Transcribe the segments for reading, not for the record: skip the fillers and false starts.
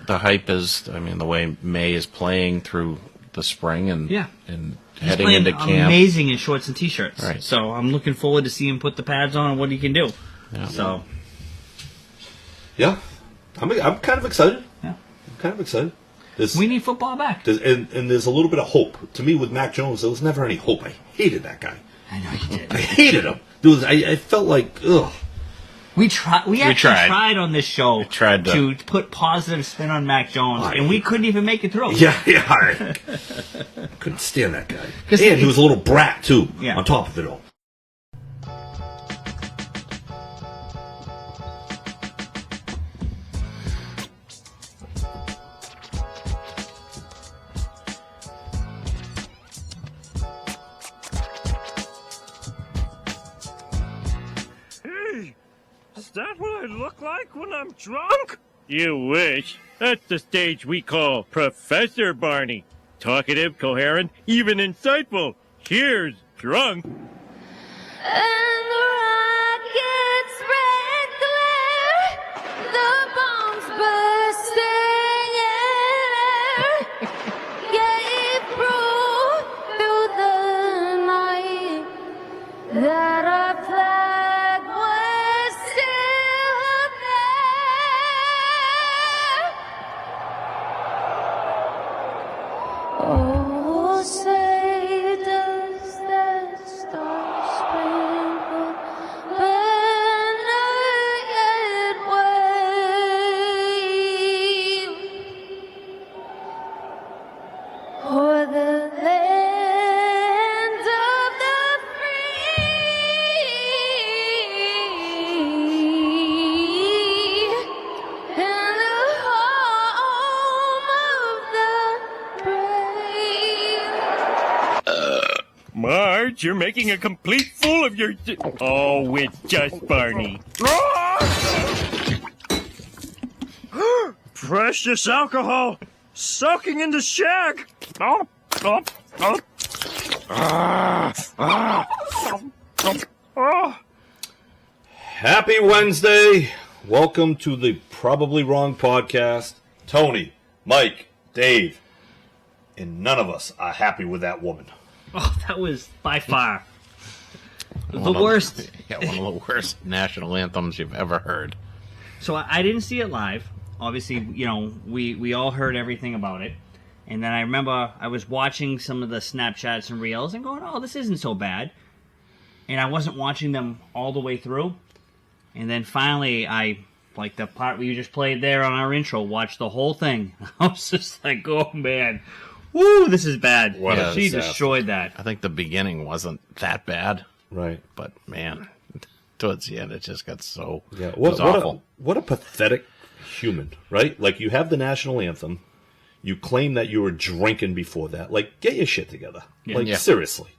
the hype is. I mean, the way May is playing through the spring and heading into camp. Amazing in shorts and t-shirts. Right. So I'm looking forward to seeing him put the pads on and what he can do. Yeah. So. Yeah, I'm kind of excited. Yeah. I'm kind of excited. We need football back. And there's a little bit of hope. To me, with Mac Jones, there was never any hope. I hated that guy. I know you did. I hated him. I felt like, ugh. We actually tried on this show to put positive spin on Mac Jones, and we couldn't even make it through. Yeah. I couldn't stand that guy. And he was a little brat, too, on top of it all. Is that what I look like when I'm drunk? You wish. That's the stage we call Professor Barney. Talkative, coherent, even insightful. Cheers, drunk. And the rocket's red glare, the bombs bursting in air, gave proof through the night that our flag was still there. Oh, say does that star-spangled banner yet wave o'er the land of the free and the home of the brave? Marge, you're making a complete fool of your... Oh, it's just Barney. Precious alcohol soaking into shag. Happy Wednesday. Welcome to the Probably Wrong podcast. Tony, Mike, Dave, and none of us are happy with that woman. Oh, that was by far the worst. One of the worst national anthems you've ever heard. So I didn't see it live. Obviously, we all heard everything about it. And then I remember I was watching some of the Snapchats and Reels and going, oh, this isn't so bad. And I wasn't watching them all the way through. And then finally, I, like the part where you just played there on our intro, watched the whole thing. I was just like, oh, man. Woo, this is bad. She destroyed that. I think the beginning wasn't that bad. Right. But, man, towards the end, it just got so it was awful. What a pathetic human, right? Like, you have the national anthem. You claim that you were drinking before that. Like, get your shit together. Seriously.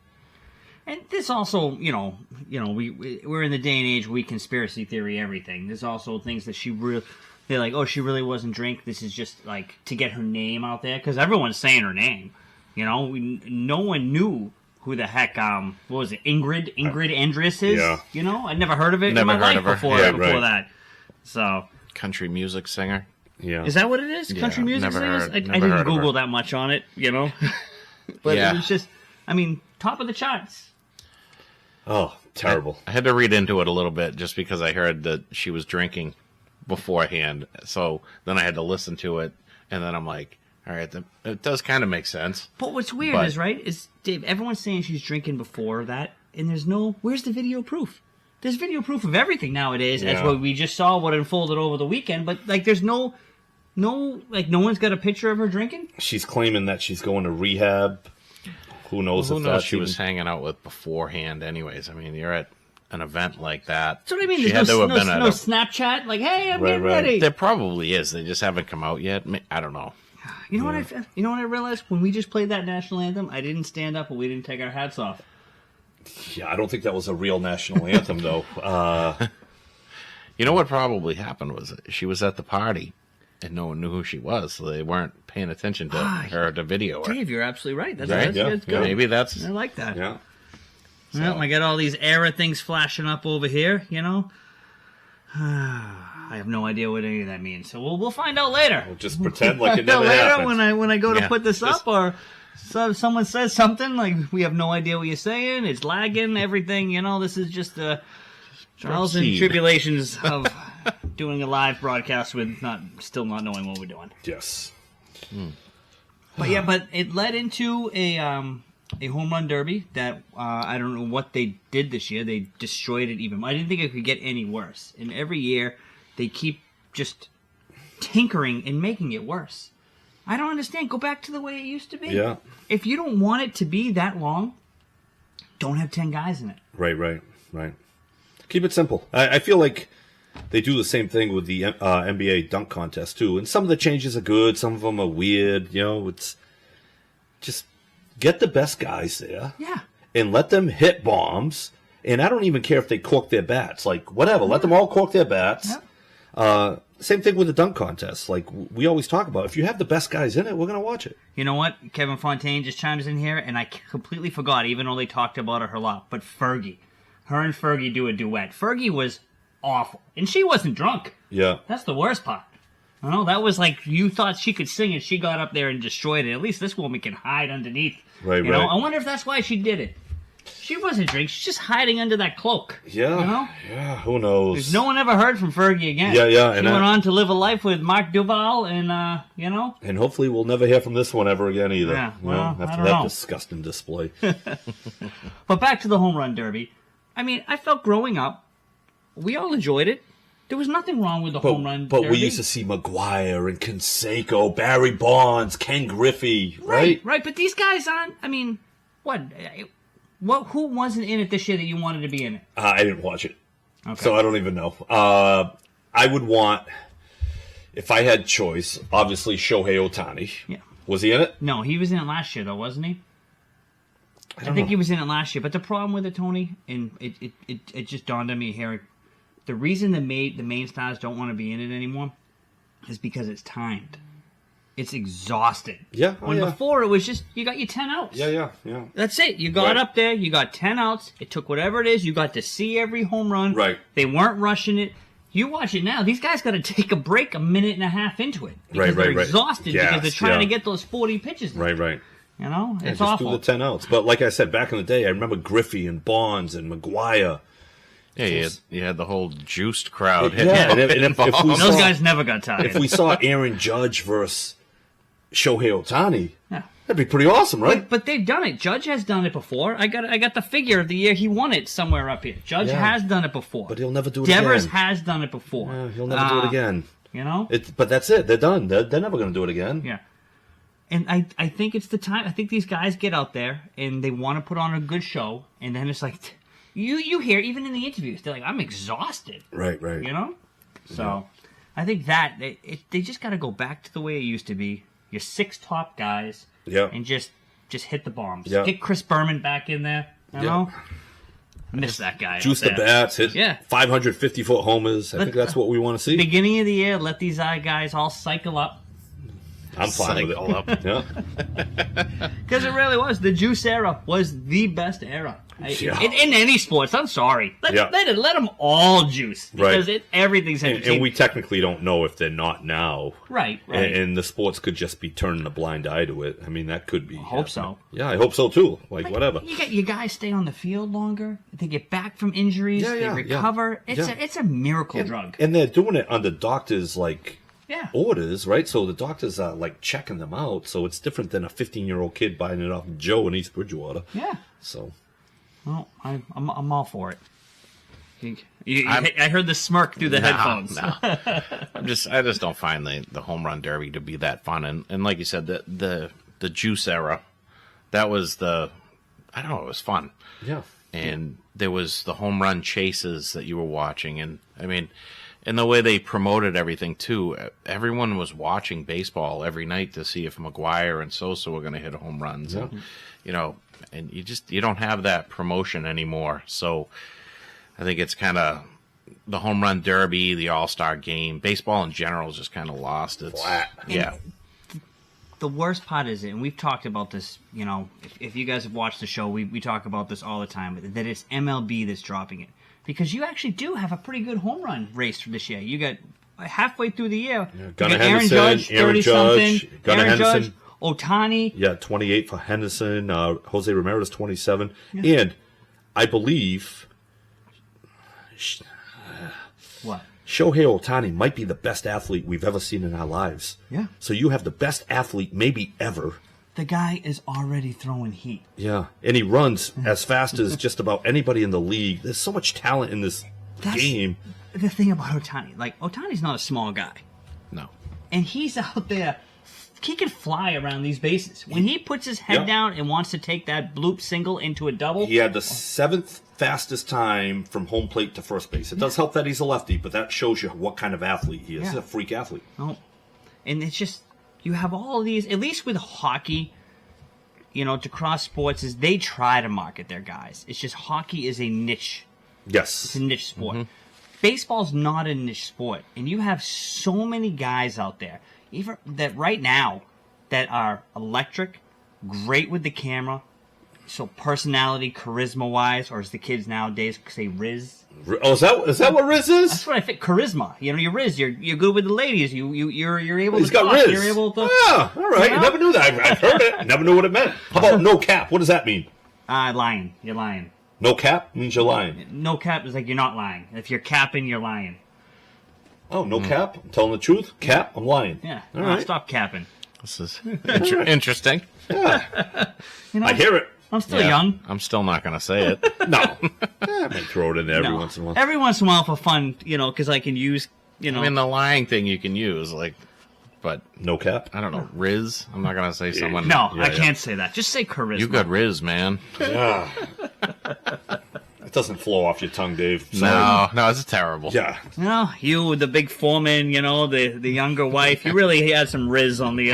And this also, we're in the day and age where we conspiracy theory everything. There's also things that they're like, oh, she really wasn't drink. This is just, like, to get her name out there. Because everyone's saying her name. No one knew who the heck, what was it, Ingrid Andress is? Yeah. I'd never heard of it in my life before that. So. Country music singer. Yeah. Is that what it is? Country music singers? I didn't Google that much on it, But it was just, top of the charts. Oh, terrible. I had to read into it a little bit just because I heard that she was drinking beforehand. So then I had to listen to it, and then I'm like, all right, it does kind of make sense. But what's weird is, Dave, everyone's saying she's drinking before that, and where's the video proof? There's video proof of everything nowadays, as what we just saw what unfolded over the weekend, but, like, there's no one's got a picture of her drinking? She's claiming that she's going to rehab. Who knows if that she was hanging out with beforehand anyways. You're at an event like that. That's what I mean. There's no Snapchat, like, hey, I'm getting ready. There probably is. They just haven't come out yet. I don't know. You know what I realized? When we just played that national anthem, I didn't stand up and we didn't take our hats off. Yeah, I don't think that was a real national anthem, though. You know what probably happened was she was at the party, and no one knew who she was, so they weren't paying attention to her to video her. Dave, you're absolutely right. That's good. Maybe that's... I like that. Yeah. Well, I got all these error things flashing up over here, I have no idea what any of that means. So we'll find out later. We'll just pretend like it never later happened. when I go to Yeah, put this up, or someone says something like we have no idea what you're saying. It's lagging. Everything. This is just the trials and proceed. tribulations of doing a live broadcast with still not knowing what we're doing. Yes. But it led into a home run derby that I don't know what they did this year. They destroyed it even. I didn't think it could get any worse. And every year they keep just tinkering and making it worse. I don't understand. Go back to the way it used to be. Yeah. If you don't want it to be that long, don't have 10 guys in it. Right. Keep it simple. I feel like they do the same thing with the NBA dunk contest too, and some of the changes are good, some of them are weird. It's just get the best guys there, and let them hit bombs. And I don't even care if they cork their bats, like whatever. Let them all cork their bats. Same thing with the dunk contest. Like we always talk about, if you have the best guys in it, we're gonna watch it. You know what? Kevin Fontaine just chimes in here, and I completely forgot, even though they talked about her a lot. But Fergie, her and Fergie do a duet. Fergie was awful, and she wasn't drunk. Yeah. That's the worst part. That was like you thought she could sing, and she got up there and destroyed it. At least this woman can hide underneath. Right. I wonder if that's why she did it. She wasn't drinking. She's just hiding under that cloak. Yeah. Yeah. Who knows? Because no one ever heard from Fergie again. Yeah. She went on to live a life with Mark Duval, and And hopefully we'll never hear from this one ever again either. Yeah, well, I after don't that know. disgusting display. But back to the home run derby. I mean, I felt growing up, we all enjoyed it. There was nothing wrong with the home run derby. But we used to see McGuire and Canseco, Barry Bonds, Ken Griffey, right? Right. But these guys aren't. I mean, what? Who wasn't in it this year that you wanted to be in it? I didn't watch it, Okay. so I don't even know. I would want, if I had choice, obviously Shohei Ohtani. Yeah. Was he in it? No, he was in it last year, though, wasn't he? I think know. he was in it last year. But the problem with it, Tony, and it just dawned on me here, the reason the main stars don't want to be in it anymore is because it's timed. It's exhausted. Yeah. When before it was just, you got your 10 outs. Yeah. That's it. You got up there, you got 10 outs, it took whatever it is, you got to see every home run. Right. They weren't rushing it. You watch it now, these guys got to take a break a minute and a half into it. Because they're exhausted because they're trying to get those 40 pitches. Right. It's Just awful. do the 10 outs. But like I said, back in the day, I remember Griffey and Bonds and McGuire. Yeah, you had the whole juiced crowd. Yeah, and if we Those saw- guys never got tired. If we saw Aaron Judge versus Shohei Ohtani, Yeah. that'd be pretty awesome, right? But they've done it. Judge has done it before. I got the figure of the year he won it somewhere up here. Judge has done it before. But he'll never do it Devers again. has done it before. He'll never do it again. But that's it. They're done. They're never going to do it again. Yeah. And I think it's the time. I think these guys get out there and they want to put on a good show, and then it's like you hear even in the interviews they're like, I'm exhausted. Right. So I think that they just got to go back to the way it used to be. Your 6 top guys, and just hit the bombs. Yeah. Get Chris Berman back in there. You know, miss that guy. Juice out the there. bats, hit 550-foot homers. I think that's what we want to see. Beginning of the year, let these guys all cycle up. I'm fine with Cycle it. up. Yeah. Because it really was. The juice era was the best era. Yeah. In any sports, I'm sorry. Let them all juice. Because everything's entertaining. And we technically don't know if they're not now. Right. And the sports could just be turning a blind eye to it. I mean, that could be. I hope so. Yeah, I hope so too. Like whatever. You get your guys stay on the field longer. They get back from injuries. They recover. It's a miracle drug. And they're doing it under doctors' orders, right? So the doctors are checking them out. So it's different than a 15-year-old kid buying it off Joe in East Bridgewater. Yeah. So. Well, I'm all for it. I heard the smirk through the headphones. No. I just don't find the home run derby to be that fun. And like you said, the juice era, that was it was fun. Yeah. And there was the home run chases that you were watching, and I mean, and the way they promoted everything too. Everyone was watching baseball every night to see if McGuire and Sosa were going to hit home runs. Yeah. And, and you don't have that promotion anymore. So I think it's kind of the home run derby, the All-Star game, baseball in general is just kind of lost. It's flat. Yeah. The worst part is, and we've talked about this, if you guys have watched the show, we talk about this all the time, that it's MLB that's dropping it. Because you actually do have a pretty good home run race for this year. You got halfway through the year. Yeah, you Gunnar got Aaron Henderson, Judge, Aaron 30-something. Judge, Gunnar Aaron Henderson. Judge, Ohtani. Yeah, 28 for Henderson. Jose Ramirez, 27. Yeah. And I believe What? Shohei Ohtani might be the best athlete we've ever seen in our lives. Yeah. So you have the best athlete maybe ever. The guy is already throwing heat. Yeah. And he runs as fast as just about anybody in the league. There's so much talent in this game. The thing about Ohtani, like, Ohtani's not a small guy. No. And he's out there. He can fly around these bases. When he puts his head down and wants to take that bloop single into a double. He had the 7th fastest time from home plate to first base. It does help that he's a lefty, but that shows you what kind of athlete he is. He's a freak athlete. Oh. And it's just, you have all these, at least with hockey, you know, to cross sports, is they try to market their guys. It's just hockey is a niche. Yes. It's a niche sport. Baseball's not a niche sport. And you have so many guys out there, even that right now, that are electric, great with the camera, so personality, charisma-wise, or as the kids nowadays say, Rizz. Oh, is that what Rizz is? That's what I think. Charisma. You know, you're Rizz. You're good with the ladies. You're able He's to got talk. Rizz. You're able to. Ah, all right. You know? I never knew that. I've heard it. I never knew what it meant. How about no cap? What does that mean? Lying. You're lying. No cap means you're lying. No cap is like you're not lying. If you're capping, you're lying. Oh, no cap? I'm telling the truth? Cap? I'm lying. Yeah. All right. Stop capping. This is interesting. Yeah. You know, I hear it. I'm still Yeah. young. I'm still not going to say it. No. I might throw it in there every once in a while. Every once in a while for fun, you know, because I can use, you know. I mean, the lying thing you can use, like, but No cap? I don't know, Rizz. I'm not going to say someone. no, Yeah, I can't say that. Just say charisma. You got Rizz, man. Yeah. It doesn't flow off your tongue, Dave. Sorry. No, it's terrible. Yeah. You know, you, the big foreman, you know, the younger wife, you really had some Rizz on the, you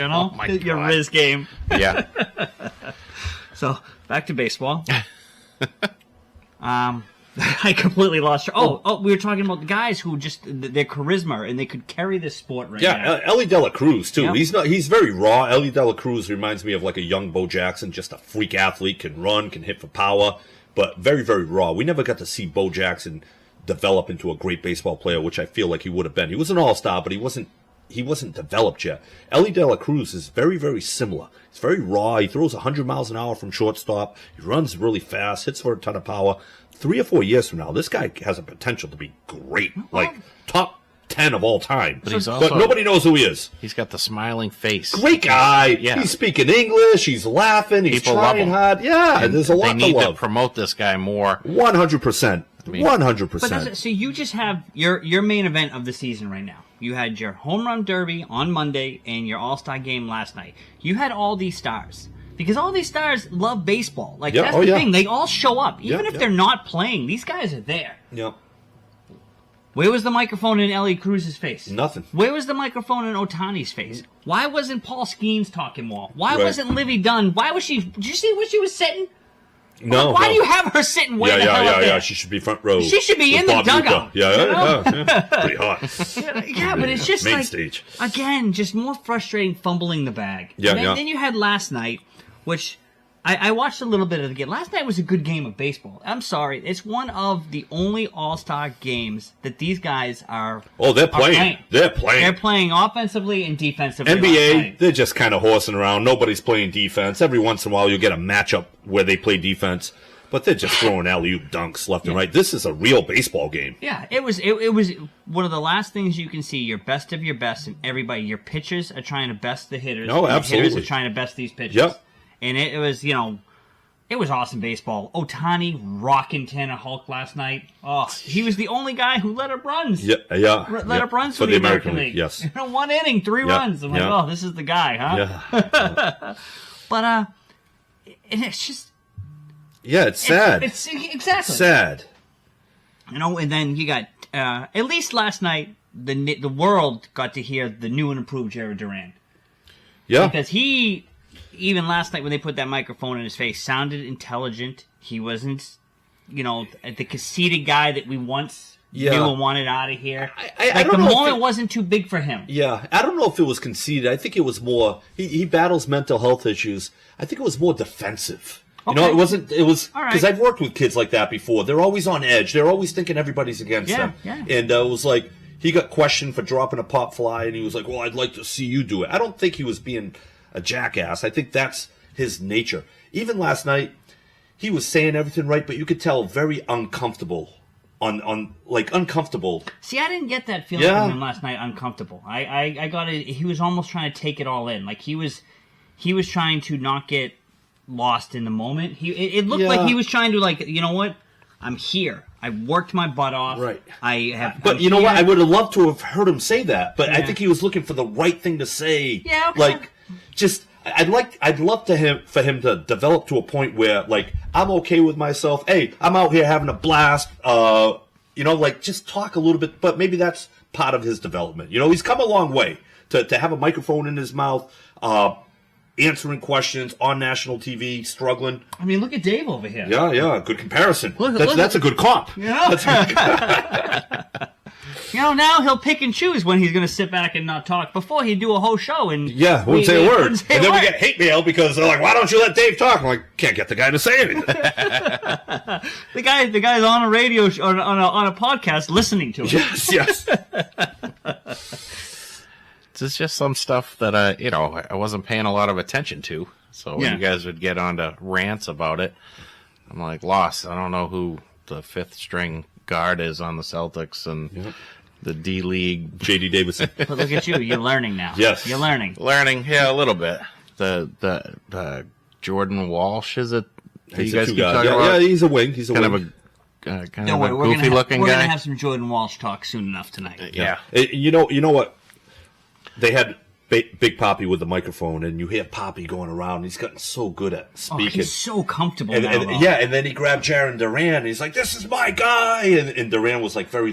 know, my your God. Rizz game. Yeah. So, back to baseball. I completely lost. Oh, we were talking about the guys who just their charisma and they could carry this sport right now. Yeah, Ellie De La Cruz too. Yeah. He's very raw. Ellie De La Cruz reminds me of like a young Bo Jackson, just a freak athlete, can run, can hit for power, but very, very raw. We never got to see Bo Jackson develop into a great baseball player, which I feel like he would have been. He was an all-star, but he wasn't developed yet. Ellie De La Cruz is very, very similar. He's very raw. He throws 100 miles an hour from shortstop. He runs really fast, hits for a ton of power. 3 or 4 years from now, this guy has a potential to be great, like top 10 of all time. But he's also- nobody knows who he is. He's got the smiling face. Great guy. Yeah. He's speaking English. He's laughing. He's People love trying him. hard. Yeah, there's a lot They need to to love. promote this guy more. 100%. mean- 100%. But so you just have your main event of the season right now. You had your home run derby on Monday and your All-Star game last night. You had all these stars. Because all these stars love baseball. Like, Yeah, that's oh, the yeah. thing. They all show up. Even Yeah, if yeah. they're not playing, these guys are there. Yep. Where was the microphone in Ellie Cruz's face? Nothing. Where was the microphone in Otani's face? Why wasn't Paul Skeens talking more? Why Right. wasn't Livy Dunn? Why was she... Did you see where she was sitting? No. Why no. do you have her sitting way the hell up there? Yeah. She should be front row. She should be with in the Bob dugout, Uecker. Yeah, you know? yeah. Pretty hot. Yeah, but it's just Main like... stage. Again, just more frustrating fumbling the bag. Yeah, and then, yeah. then you had last night, which I watched a little bit of the game. Last night was a good game of baseball. I'm sorry. It's one of the only All-Star games that these guys are Oh, they're are playing. They're playing. They're playing offensively and defensively. last NBA, night. they're just kind of horsing around. Nobody's playing defense. Every once in a while, you'll get a matchup where they play defense, but they're just throwing alley-oop dunks left and right. This is a real baseball game. Yeah, it was one of the last things you can see. Your best of your best, and everybody. Your pitchers are trying to best the hitters. Oh, and absolutely. The hitters are trying to best these pitchers. Yep. And it was, it was awesome baseball. Otani rocking Tanner Hulk last night. Oh, he was the only guy who let up runs. Yeah. Let up runs for the American League. Yes. 1 inning, 3 runs. I'm like, yeah. oh, this is the guy, huh? Yeah. But and it's just Yeah, it's sad. It's exactly sad. And then you got at least last night the world got to hear the new and improved Jared Duran, Yeah. because he, even last night when they put that microphone in his face, sounded intelligent. He wasn't the conceited guy that we once knew and wanted out of here. I the don't know if moment wasn't too big for him. Yeah, I don't know if it was conceited. I think it was more. He battles mental health issues. I think it was more defensive. Okay. It wasn't. It was All right. because I've worked with kids like that before. They're always on edge. They're always thinking everybody's against Yeah, them. yeah. And it was like he got questioned for dropping a pop fly, and he was like, well, I'd like to see you do it. I don't think he was being a jackass. I think that's his nature. Even last night, he was saying everything right, but you could tell very uncomfortable. Uncomfortable. See, I didn't get that feeling from him last night. Uncomfortable. I got it. He was almost trying to take it all in. Like he was trying to not get lost in the moment. It looked like he was trying to, like, you know what? I'm here. I worked my butt off. Right. But you know what? I would have loved to have heard him say that. But I think he was looking for the right thing to say. Yeah. Okay. Like, just. I'd love for him to develop to a point where, like, I'm okay with myself. Hey, I'm out here having a blast. Just talk a little bit. But maybe that's part of his development. You know, he's come a long way to have a microphone in his mouth, answering questions on national TV, struggling. I mean, look at Dave over here. Yeah, good comparison. Look. That's a good comp. Yeah. That's a good You know, now he'll pick and choose when he's going to sit back and not talk. Before he'd do a whole show and wouldn't say a word. And then we get hate mail because they're like, "Why don't you let Dave talk?" I'm like, "Can't get the guy to say anything." the guy's on a radio show, on a podcast listening to it. Yes. It's just some stuff that I wasn't paying a lot of attention to. So when you guys would get on to rants about it, I'm like lost. I don't know who the fifth string guard is on the Celtics and the D League. J.D. Davison. But look at you, you're learning now. Yes. You're learning. Yeah, a little bit. The Jordan Walsh, is it? He's you guys keep talking about? Yeah, he's a wing. He's a kind wing. of a goofy looking guy. We're gonna have some Jordan Walsh talk soon enough tonight. Yeah. You know what? They had Big Poppy with the microphone, and you hear Poppy going around. He's gotten so good at speaking. He's so comfortable now. And then he grabbed Jaron Duran, and he's like, "This is my guy." And Duran was like very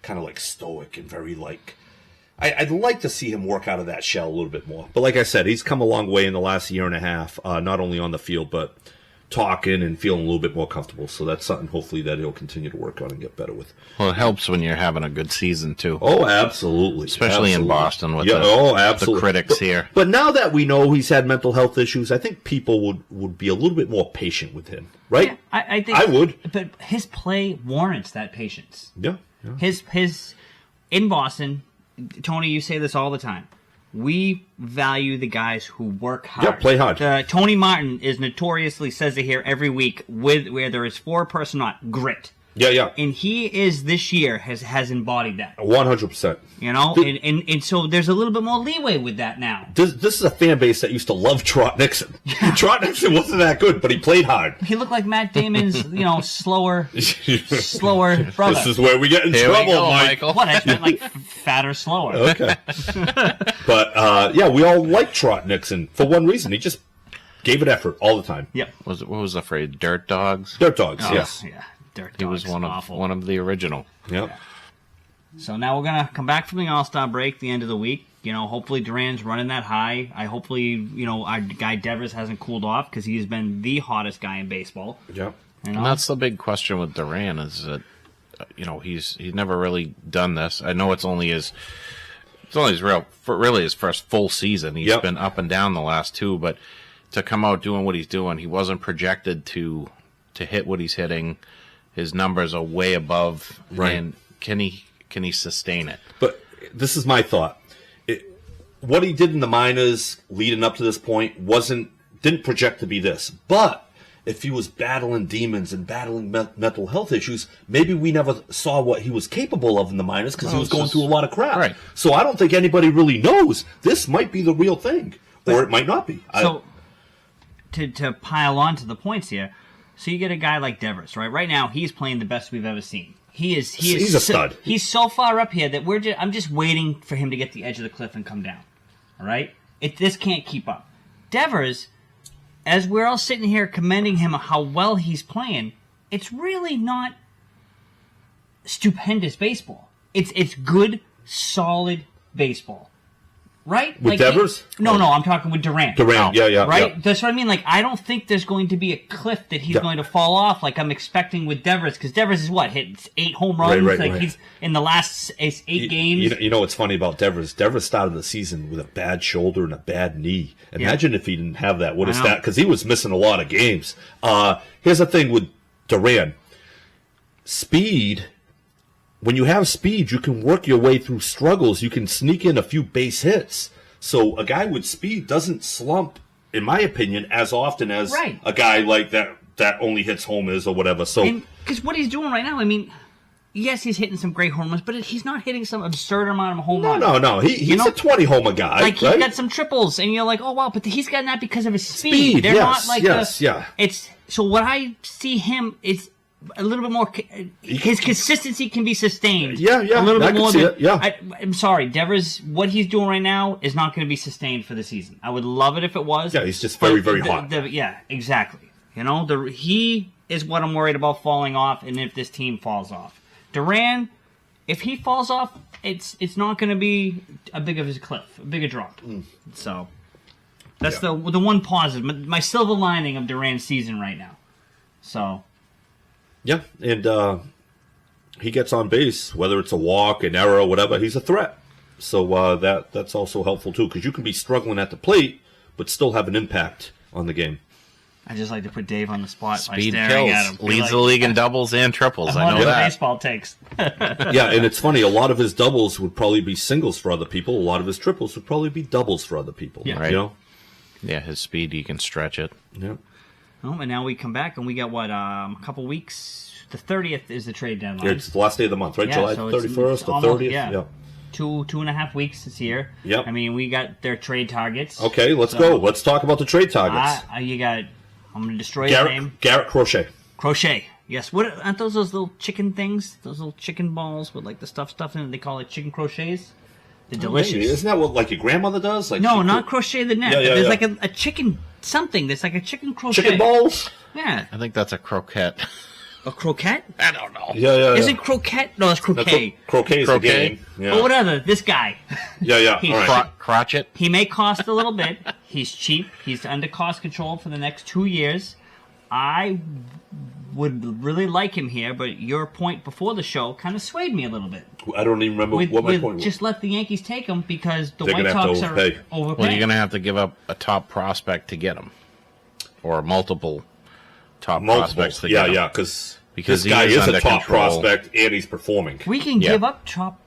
kind of stoic and very I'd like to see him work out of that shell a little bit more. But like I said, he's come a long way in the last year and a half, not only on the field, but talking and feeling a little bit more comfortable. So that's something hopefully that he'll continue to work on and get better with. Well, it helps when you're having a good season too. Oh, absolutely. Especially in Boston with the critics here. But now that we know he's had mental health issues, I think people would be a little bit more patient with him, right? Yeah, I think I would. But his play warrants that patience. Yeah. His in Boston, Tony, you say this all the time. We value the guys who work hard. Yeah, play hard. Tony Martin is notoriously says it here every week, whether it's for a person or not, grit. Yeah. And he is this year has embodied that. 100%. You know, and so there's a little bit more leeway with that now. This is a fan base that used to love Trot Nixon. Yeah. Trot Nixon wasn't that good, but he played hard. He looked like Matt Damon's, slower brother. This is where we get in trouble, Michael. What? I meant like fatter, slower. Okay. But we all like Trot Nixon for one reason. He just gave it effort all the time. Yep. What was the phrase? Dirt dogs. Dirt dogs. Yes. Yeah. Dirt dogs. He was one of the original. Yep. So now we're gonna come back from the All-Star break, the end of the week. Hopefully Duran's running that high. Hopefully, our guy Devers hasn't cooled off because he's been the hottest guy in baseball. Yep. And that's the big question with Duran is that, he's never really done this. I know it's only his first full season. He's been up and down the last two, but to come out doing what he's doing, he wasn't projected to hit what he's hitting. His numbers are way above, right? And can he sustain it? But this is my thought. What he did in the minors leading up to this point didn't project to be this. But if he was battling demons and battling mental health issues, maybe we never saw what he was capable of in the minors because he was going through a lot of crap. Right. So I don't think anybody really knows. This might be the real thing, or it might not be. So to pile on to the points here, so you get a guy like Devers, right? Right now, he's playing the best we've ever seen. He's a stud. He's so far up here that I'm just waiting for him to get the edge of the cliff and come down. All right? This can't keep up. Devers, as we're all sitting here commending him how well he's playing, it's really not stupendous baseball. It's good, solid baseball. Right? With Devers? No, I'm talking with Duran. Right? Yeah. That's what I mean. I don't think there's going to be a cliff that he's going to fall off like I'm expecting with Devers, because Devers is hit 8 home runs. Right. He's in the last 8 games. You know what's funny about Devers? Devers started the season with a bad shoulder and a bad knee. Imagine if he didn't have that. What is that? Because he was missing a lot of games. Here's the thing with Duran. Speed when you have speed, you can work your way through struggles. You can sneak in a few base hits. So a guy with speed doesn't slump, in my opinion, as often as a guy like that only hits homers or whatever. So because what he's doing right now, I mean, yes, he's hitting some great home runs, but he's not hitting some absurd amount of home runs. No. He's a 20 homer guy. Like he's got some triples, and you're like, oh wow, but he's gotten that because of his speed. They're not like It's so what I see him is a little bit more. His consistency can be sustained. Yeah. A little bit more. I'm sorry, Devers. What he's doing right now is not going to be sustained for the season. I would love it if it was. Yeah, he's just very, very hot. Yeah, exactly. You know, he is what I'm worried about falling off, and if this team falls off. Duran, if he falls off, it's not going to be a big of a cliff, a bigger drop. So that's the one positive, my silver lining of Duran's season right now. So yeah, and he gets on base, whether it's a walk, an error, whatever. He's a threat. So that's also helpful too, because you can be struggling at the plate, but still have an impact on the game. I just like to put Dave on the spot Speed by staring at him. Leads the league in doubles and triples. I know that. Baseball takes. Yeah, and it's funny. A lot of his doubles would probably be singles for other people. A lot of his triples would probably be doubles for other people. Yeah, right. You know? Yeah, his speed, you can stretch it. Yeah. Oh, and now we come back, and we got, a couple weeks. The 30th is the trade deadline. Yeah, it's the last day of the month, right? July 31st or 30th? Yeah. 2.5 weeks this year. Yep. I mean, we got their trade targets. Okay, let's go. Let's talk about the trade targets. You got... I'm going to destroy your name. Garrett Crochet. Crochet. Yes. What aren't those little chicken things? Those little chicken balls with like the stuff in it. They call it chicken crochets. They're delicious. Maybe. Isn't that what like your grandmother does? Like no, not crochet the net. Yeah, There's like a chicken something. There's like a chicken crochet. Chicken balls? Yeah. I think that's a croquette. A croquette? I don't know. Yeah. Isn't croquette? No, that's croquet. Croquet is the game. Yeah. But whatever. This guy. Yeah. He's all right. Crotchet. He may cost a little bit. He's cheap. He's under cost control for the next 2 years. I would really like him here, but your point before the show kind of swayed me a little bit. I don't even remember what my point was. Just let the Yankees take him because the They're White Sox are overpaying. Well, you're going to have to give up a top prospect to get him. Or multiple top prospects to get him. Yeah, because this guy is a top prospect and he's performing. We can give up top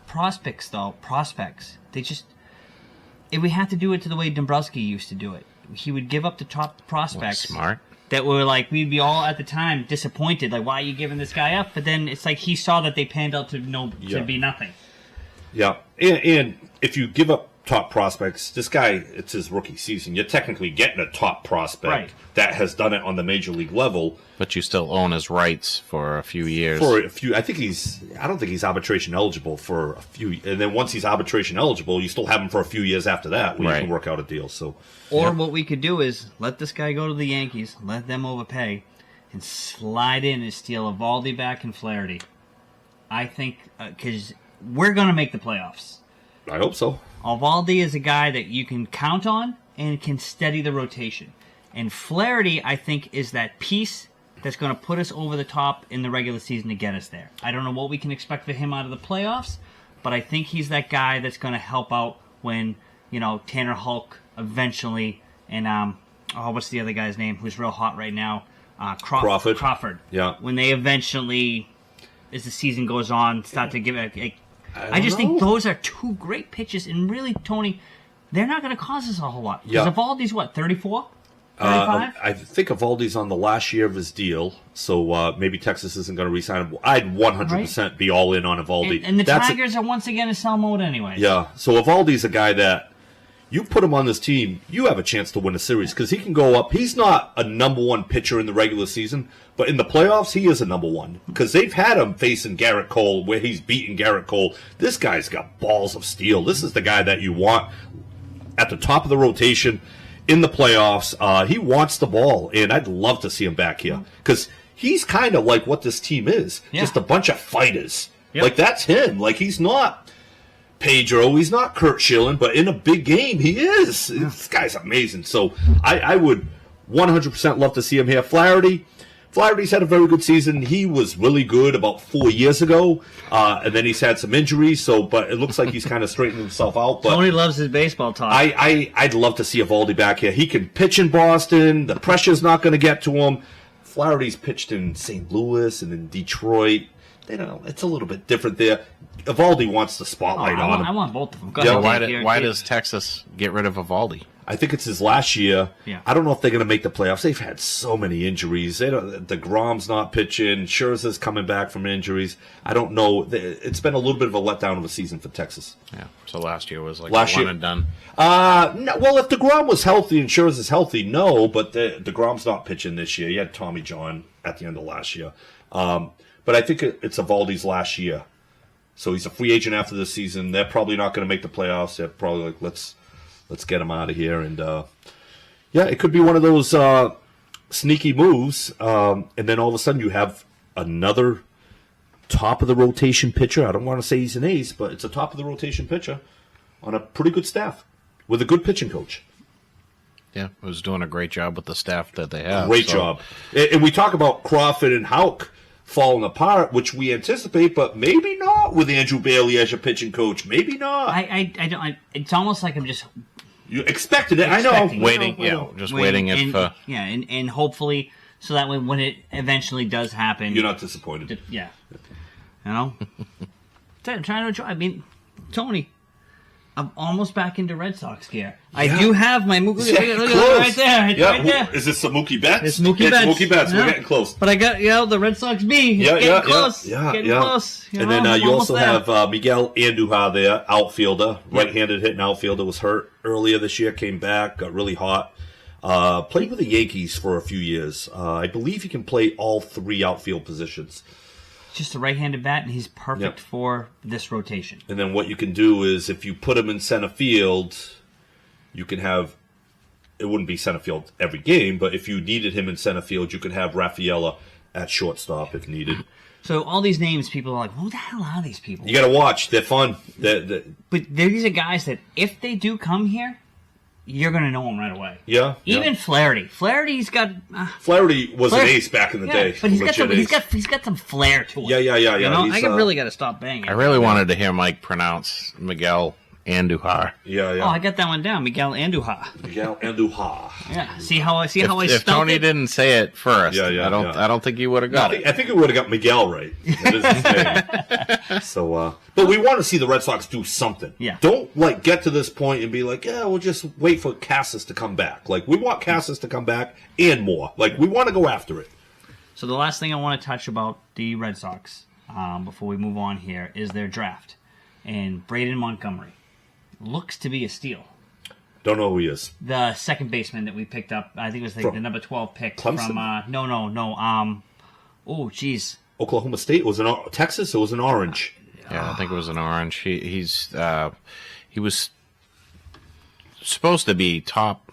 prospects, though. Prospects. They just... If we have to do it to the way Dombrowski used to do it. He would give up the top prospects. Smart. That were like, we'd be all at the time disappointed. Like, why are you giving this guy up? But then it's like he saw that they panned out to be nothing. Yeah. And if you give up top prospects, this guy, it's his rookie season. You're technically getting a top prospect that has done it on the major league level. But you still own his rights for a few years. I don't think he's arbitration eligible for a few. And then once he's arbitration eligible, you still have him for a few years after that when you can work out a deal. So, or what we could do is let this guy go to the Yankees, let them overpay, and slide in and steal Eovaldi back and Flaherty. I think because we're going to make the playoffs. I hope so. Eovaldi is a guy that you can count on and can steady the rotation. And Flaherty, I think, is that piece that's going to put us over the top in the regular season to get us there. I don't know what we can expect for him out of the playoffs, but I think he's that guy that's going to help out when, Tanner Hulk eventually, and, what's the other guy's name who's real hot right now? Crawford. Yeah. When they eventually, as the season goes on, start to give I just think those are two great pitches, and really, Tony, they're not going to cause us a whole lot. Because Eovaldi's, 34? 35? I think Eovaldi's on the last year of his deal, so maybe Texas isn't going to re-sign him. I'd 100% be all in on Eovaldi. And the Tigers are once again in sell mode anyway. Yeah, so Eovaldi's a guy that you put him on this team, you have a chance to win a series because he can go up. He's not a number one pitcher in the regular season, but in the playoffs, he is a number one because they've had him facing Garrett Cole where he's beaten Garrett Cole. This guy's got balls of steel. This is the guy that you want at the top of the rotation in the playoffs. He wants the ball, and I'd love to see him back here because he's kind of like what this team is, just a bunch of fighters. Yep. Like, that's him. Like, he's not Pedro, he's not Kurt Schilling, but in a big game, he is. Yeah. This guy's amazing. So I would 100% love to see him here. Flaherty's had a very good season. He was really good about 4 years ago, and then he's had some injuries. But it looks like he's kind of straightened himself out. But Tony loves his baseball talk. I'd love to see Eovaldi back here. He can pitch in Boston. The pressure's not going to get to him. Flaherty's pitched in St. Louis and in Detroit. it's a little bit different there. Evaldi wants the spotlight on him. I want both of them. Go Yeah, ahead, Why does Texas get rid of Evaldi? I think it's his last year. Yeah. I don't know if they're going to make the playoffs. They've had so many injuries. DeGrom's not pitching. Scherzer's coming back from injuries. I don't know. It's been a little bit of a letdown of a season for Texas. Yeah. So last year was like Last one year- and done. No, well, if DeGrom was healthy and Scherzer's healthy, no. But DeGrom's not pitching this year. He had Tommy John at the end of last year. But I think it's Evaldi's last year. So he's a free agent after this season. They're probably not going to make the playoffs. They're probably like, let's get him out of here. And, it could be one of those sneaky moves. And then all of a sudden you have another top-of-the-rotation pitcher. I don't want to say he's an ace, but it's a top-of-the-rotation pitcher on a pretty good staff with a good pitching coach. Yeah, was doing a great job with the staff that they have. Great job. And we talk about Crawford and Houck falling apart, which we anticipate, but maybe not with Andrew Bailey as your pitching coach. Maybe not. I don't. It's almost like I'm just You expected it. I know. Expecting it. Waiting if. and hopefully, so that way when it eventually does happen, You're not disappointed. Yeah, I'm trying to enjoy. I mean, Tony, I'm almost back into Red Sox gear. I do have my Mookie. Look at it right there. It's right there. Is this some Mookie Betts? It's Mookie Betts. Mookie Betts. Yeah. We're getting close. But I got the Red Sox B. It's getting close. Getting close. And then you also have Miguel Andujar there, outfielder, right-handed hitting outfielder, was hurt earlier this year, came back, got really hot. Played with the Yankees for a few years. I believe he can play all three outfield positions. Just a right-handed bat, and he's perfect for this rotation. And then what you can do is if you put him in center field, you can have, it wouldn't be center field every game, but if you needed him in center field, you could have Rafaela at shortstop if needed. So all these names, people are like, who the hell are these people? You got to watch. They're fun. But these are guys that if they do come here, you're going to know them right away. Yeah. Even Flaherty. Flaherty's got... Flaherty was an ace back in the day. But he's got some flair to him. Yeah. You know, I really got to stop banging. I really wanted to hear Mike pronounce Miguel Andujar. Yeah. Oh, I got that one down. Miguel Andujar. Miguel Andujar. Yeah. See how I If spelled Tony it? didn't say it first, I don't think you would have got it. I think we would have got Miguel right. That is his name. So, but we want to see the Red Sox do something. Yeah. Don't get to this point and be like, yeah, we'll just wait for Casas to come back. We want Casas to come back and more. We want to go after it. So the last thing I want to touch about the Red Sox before we move on here is their draft. And Braden Montgomery looks to be a steal. Don't know who he is. The second baseman that we picked up, I think it was the number 12 pick Clemson? from no. Oh, geez. Oklahoma State was Texas. It was an Orange. Yeah, I think it was an Orange. He was supposed to be top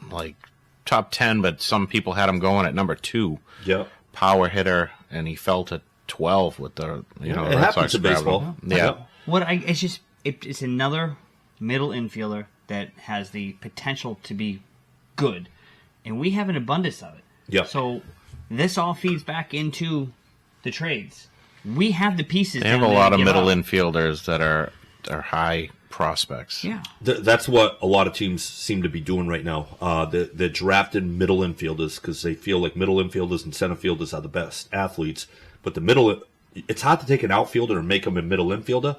10, but some people had him going at number 2. Yeah. Power hitter, and he fell to 12 with the it Red happens Sox in baseball. Yeah. It's another middle infielder that has the potential to be good, and we have an abundance of it. Yeah. So this all feeds back into the trades. We have the pieces. They have a lot of middle infielders that are high prospects. Yeah. That's what a lot of teams seem to be doing right now. They're drafting middle infielders because they feel like middle infielders and center fielders are the best athletes. But it's hard to take an outfielder and make him a middle infielder.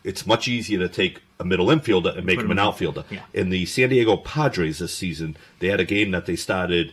It's much easier to take a middle infielder and make him an outfielder. Yeah. In the San Diego Padres this season, they had a game that they started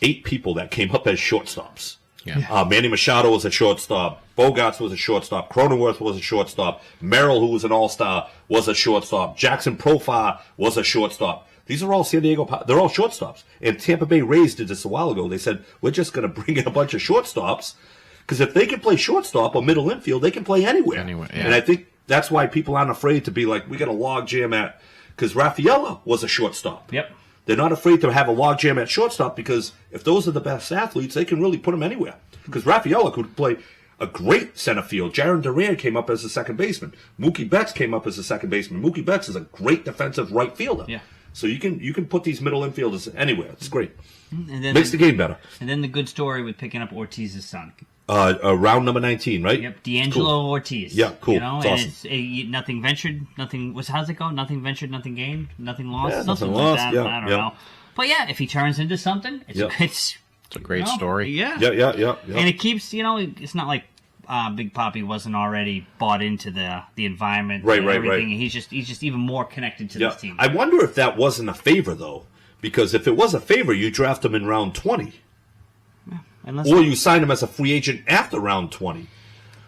8 people that came up as shortstops. Yeah. Manny Machado was a shortstop. Bogarts was a shortstop. Cronenworth was a shortstop. Merrill, who was an all-star, was a shortstop. Jackson Profar was a shortstop. These are all San Diego. They're all shortstops. And Tampa Bay Rays did this a while ago. They said, we're just going to bring in a bunch of shortstops because if they can play shortstop or middle infield, they can play anywhere. Yeah. And I think that's why people aren't afraid to be like, we got a log jam at, because Rafaela was a shortstop. Yep. They're not afraid to have a log jam at shortstop because if those are the best athletes, they can really put them anywhere. Because Rafaela could play a great center field. Jaron Duran came up as a second baseman. Mookie Betts came up as a second baseman. Mookie Betts is a great defensive right fielder. Yeah. So you can put these middle infielders anywhere. It's great. And then Makes the game better. And then the good story with picking up Ortiz's son. Round number 19, right? Yep, D'Angelo Ortiz. Yeah, cool. You know, It's and awesome. it's nothing ventured, nothing. How's it go? Nothing ventured, nothing gained, nothing lost, Yeah, something nothing like lost, that. yeah, I don't yeah. know. But yeah, if he turns into something, it's It's a great story. Yeah. Yeah. And it keeps, it's not like Big Papi wasn't already bought into the environment Right, and right, everything. right. And he's just even more connected to this team. I wonder if that wasn't a favor, though. Because if it was a favor, you draft him in round 20. Or you sign him as a free agent after round 20.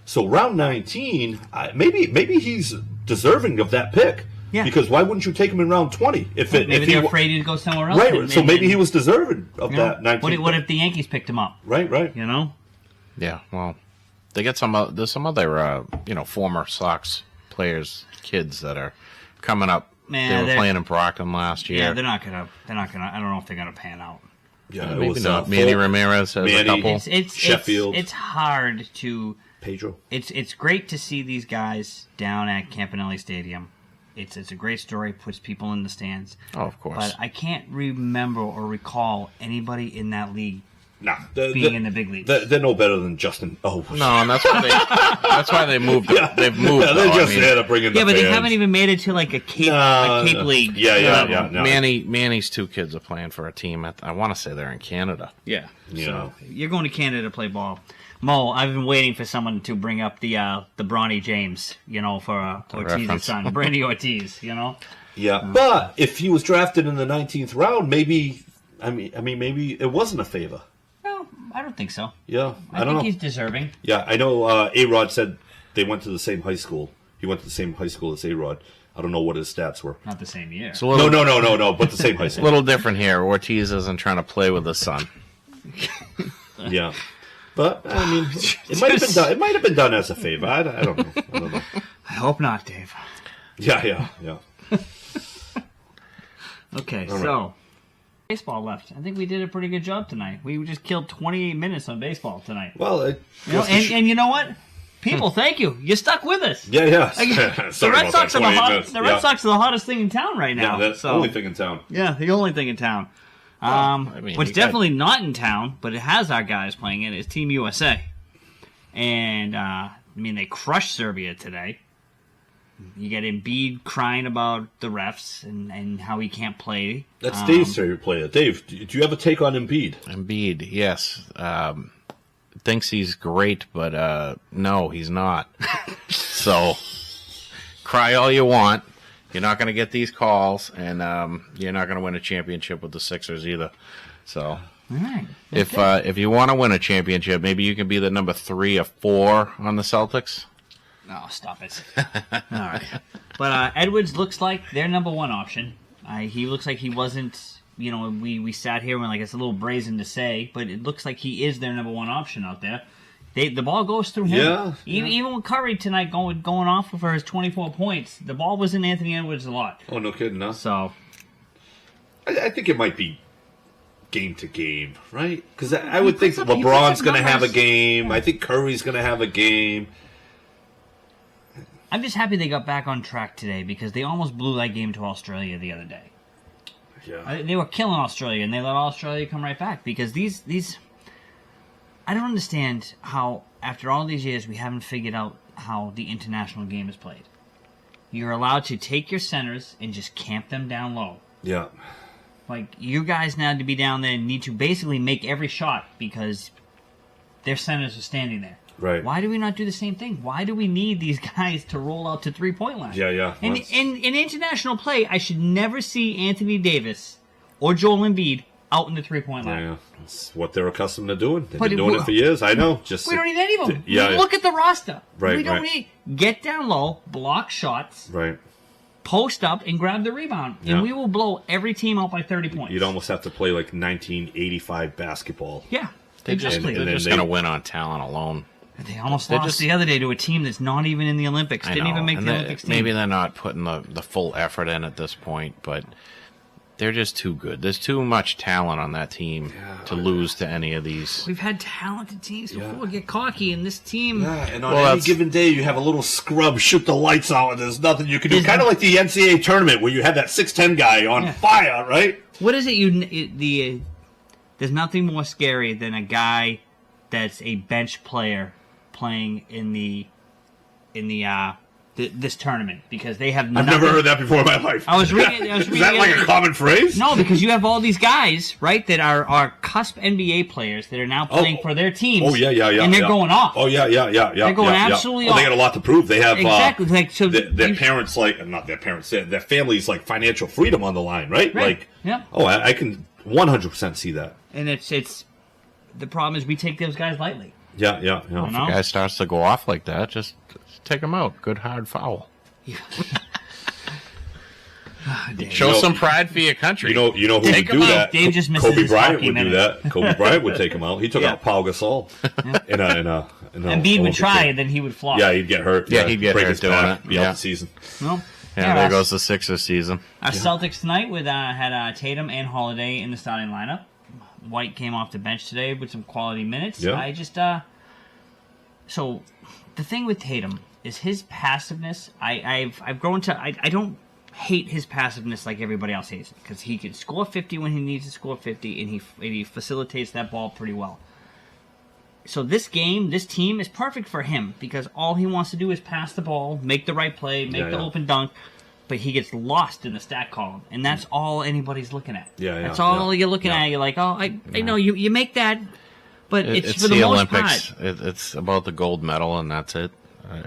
So round 19, maybe he's deserving of that pick. Yeah. Because why wouldn't you take him in round 20? Maybe they're afraid to go somewhere else. Right, so maybe he was deserving of that 19. What if the Yankees picked him up? Right. You know? Yeah, well, they get there's some other, former Sox players, kids that are coming up. Man, they were playing in Brockton last year. Yeah, they're not gonna, I don't know if they're gonna pan out. Yeah, it maybe was, not. Manny Ramirez has a couple. Sheffield. It's hard to... Pedro. It's great to see these guys down at Campanelli Stadium. It's a great story, puts people in the stands. Oh, of course. But I can't remember or recall anybody in that league being in the big leagues. They're no better than Justin. Oh, no, and that's why they moved. They've moved. Yeah, they're just there to bring in the but fans. they haven't even made it to like a Cape League. Yeah. No. Manny's two kids are playing for a team. I want to say they're in Canada. Yeah. Yeah. So you're going to Canada to play ball. Mo, I've been waiting for someone to bring up the Bronny James, for Ortiz's son, Brandy Ortiz, Yeah, but if he was drafted in the 19th round, maybe maybe it wasn't a favor. No, I don't think so. Yeah, I don't think know. he's deserving. Yeah, I know. A-Rod said they went to the same high school. He went to the same high school as A-Rod. I don't know what his stats were. Not the same year. So no, but the same high a school. little different here. Ortiz isn't trying to play with his son. Yeah. But I mean, it might have been done. It might have been done as a favor. I don't know. I hope not, Dave. Yeah. Okay, All so baseball left. I think we did a pretty good job tonight. We just killed 28 minutes on baseball tonight. Well, and you know what? People, thank you. You stuck with us. Yeah. The Red Sox are Red Sox are the hottest thing in town right now. Yeah, that's the only thing in town. Yeah, the only thing in town. What's definitely not in town, but it has our guys playing it, is Team USA. And, they crushed Serbia today. You get Embiid crying about the refs and how he can't play. That's Dave's favorite player. Dave, do you have a take on Embiid? Embiid, yes. Thinks he's great, but no, he's not. So, cry all you want. You're not going to get these calls, and you're not going to win a championship with the Sixers either. So, All right. if you want to win a championship, maybe you can be the number 3 or 4 on the Celtics. No, stop it. All right. But Edwards looks like their number one option. He looks like he wasn't, we sat here and we're like, it's a little brazen to say, but it looks like he is their number one option out there. The ball goes through him. Yeah. Even with Curry tonight going off for his 24 points, the ball was in Anthony Edwards a lot. Oh, no kidding, no. So, I think it might be game to game, right? Because I would think LeBron's going to have a game. I think Curry's going to have a game. I'm just happy they got back on track today because they almost blew that game to Australia the other day. Yeah. They were killing Australia, and they let Australia come right back because these. I don't understand how, after all these years, we haven't figured out how the international game is played. You're allowed to take your centers and just camp them down low. Yeah. Like, you guys now to be down there need to basically make every shot because their centers are standing there. Right. Why do we not do the same thing? Why do we need these guys to roll out to three-point line? Yeah. In international play, I should never see Anthony Davis or Joel Embiid out in the three-point line. Yeah. That's what they're accustomed to doing. They've But been doing it for years. I know. Just We don't need any of them. Yeah. Look at the roster. Right, We don't right. need... Get down low, block shots, Right. post up, and grab the rebound. Yeah. And we will blow every team out by 30 points. You'd almost have to play like 1985 basketball. Yeah, They're just exactly. going to win on talent alone. They almost lost the other day to a team that's not even in the Olympics. Didn't even make the Olympics team. Maybe they're not putting the full effort in at this point, but they're just too good. There's too much talent on that team to lose to any of these. We've had talented teams before get cocky, and this team... Yeah, and on any given day, you have a little scrub shoot the lights out, and there's nothing you can do. Kind of like the NCAA tournament where you had that 6'10 guy on fire, right? What is it? There's nothing more scary than a guy that's a bench player playing in the this tournament because they have. I've never heard that before in my life. I was reading. Is that like a common phrase? No, because you have all these guys, right, that are cusp NBA players that are now playing for their teams. Oh yeah, and they're going off. Oh yeah. They're going absolutely off. They got a lot to prove. They have exactly like so. Their parents not their parents. Their families like financial freedom on the line, right? Right. Like I can 100% see that. And it's the problem is we take those guys lightly. Yeah. If a guy starts to go off like that, just take him out. Good hard foul. Show some pride for your country. You know who would do that? Dave just misses Kobe his Bryant would minute. do that. Kobe Bryant would take him out. He took out Paul Gasol in a Embiid would try, and then he would flop. Yeah, he'd get hurt. Yeah, he'd get break hurt his doing back, it. be out the season. Well, there goes the Sixers season. Our Celtics tonight had Tatum and Holiday in the starting lineup. White came off the bench today with some quality minutes. Yeah. I just so the thing with Tatum is his passiveness. I've grown to I don't hate his passiveness like everybody else hates it because he can score 50 when he needs to score 50 and he facilitates that ball pretty well. So this team is perfect for him because all he wants to do is pass the ball, make the right play, make the open dunk, but he gets lost in the stat column, and that's all anybody's looking at. That's all you're looking at. You're like, oh, I know you make that, but it's for the most Olympics. part. It's about the gold medal, and that's it.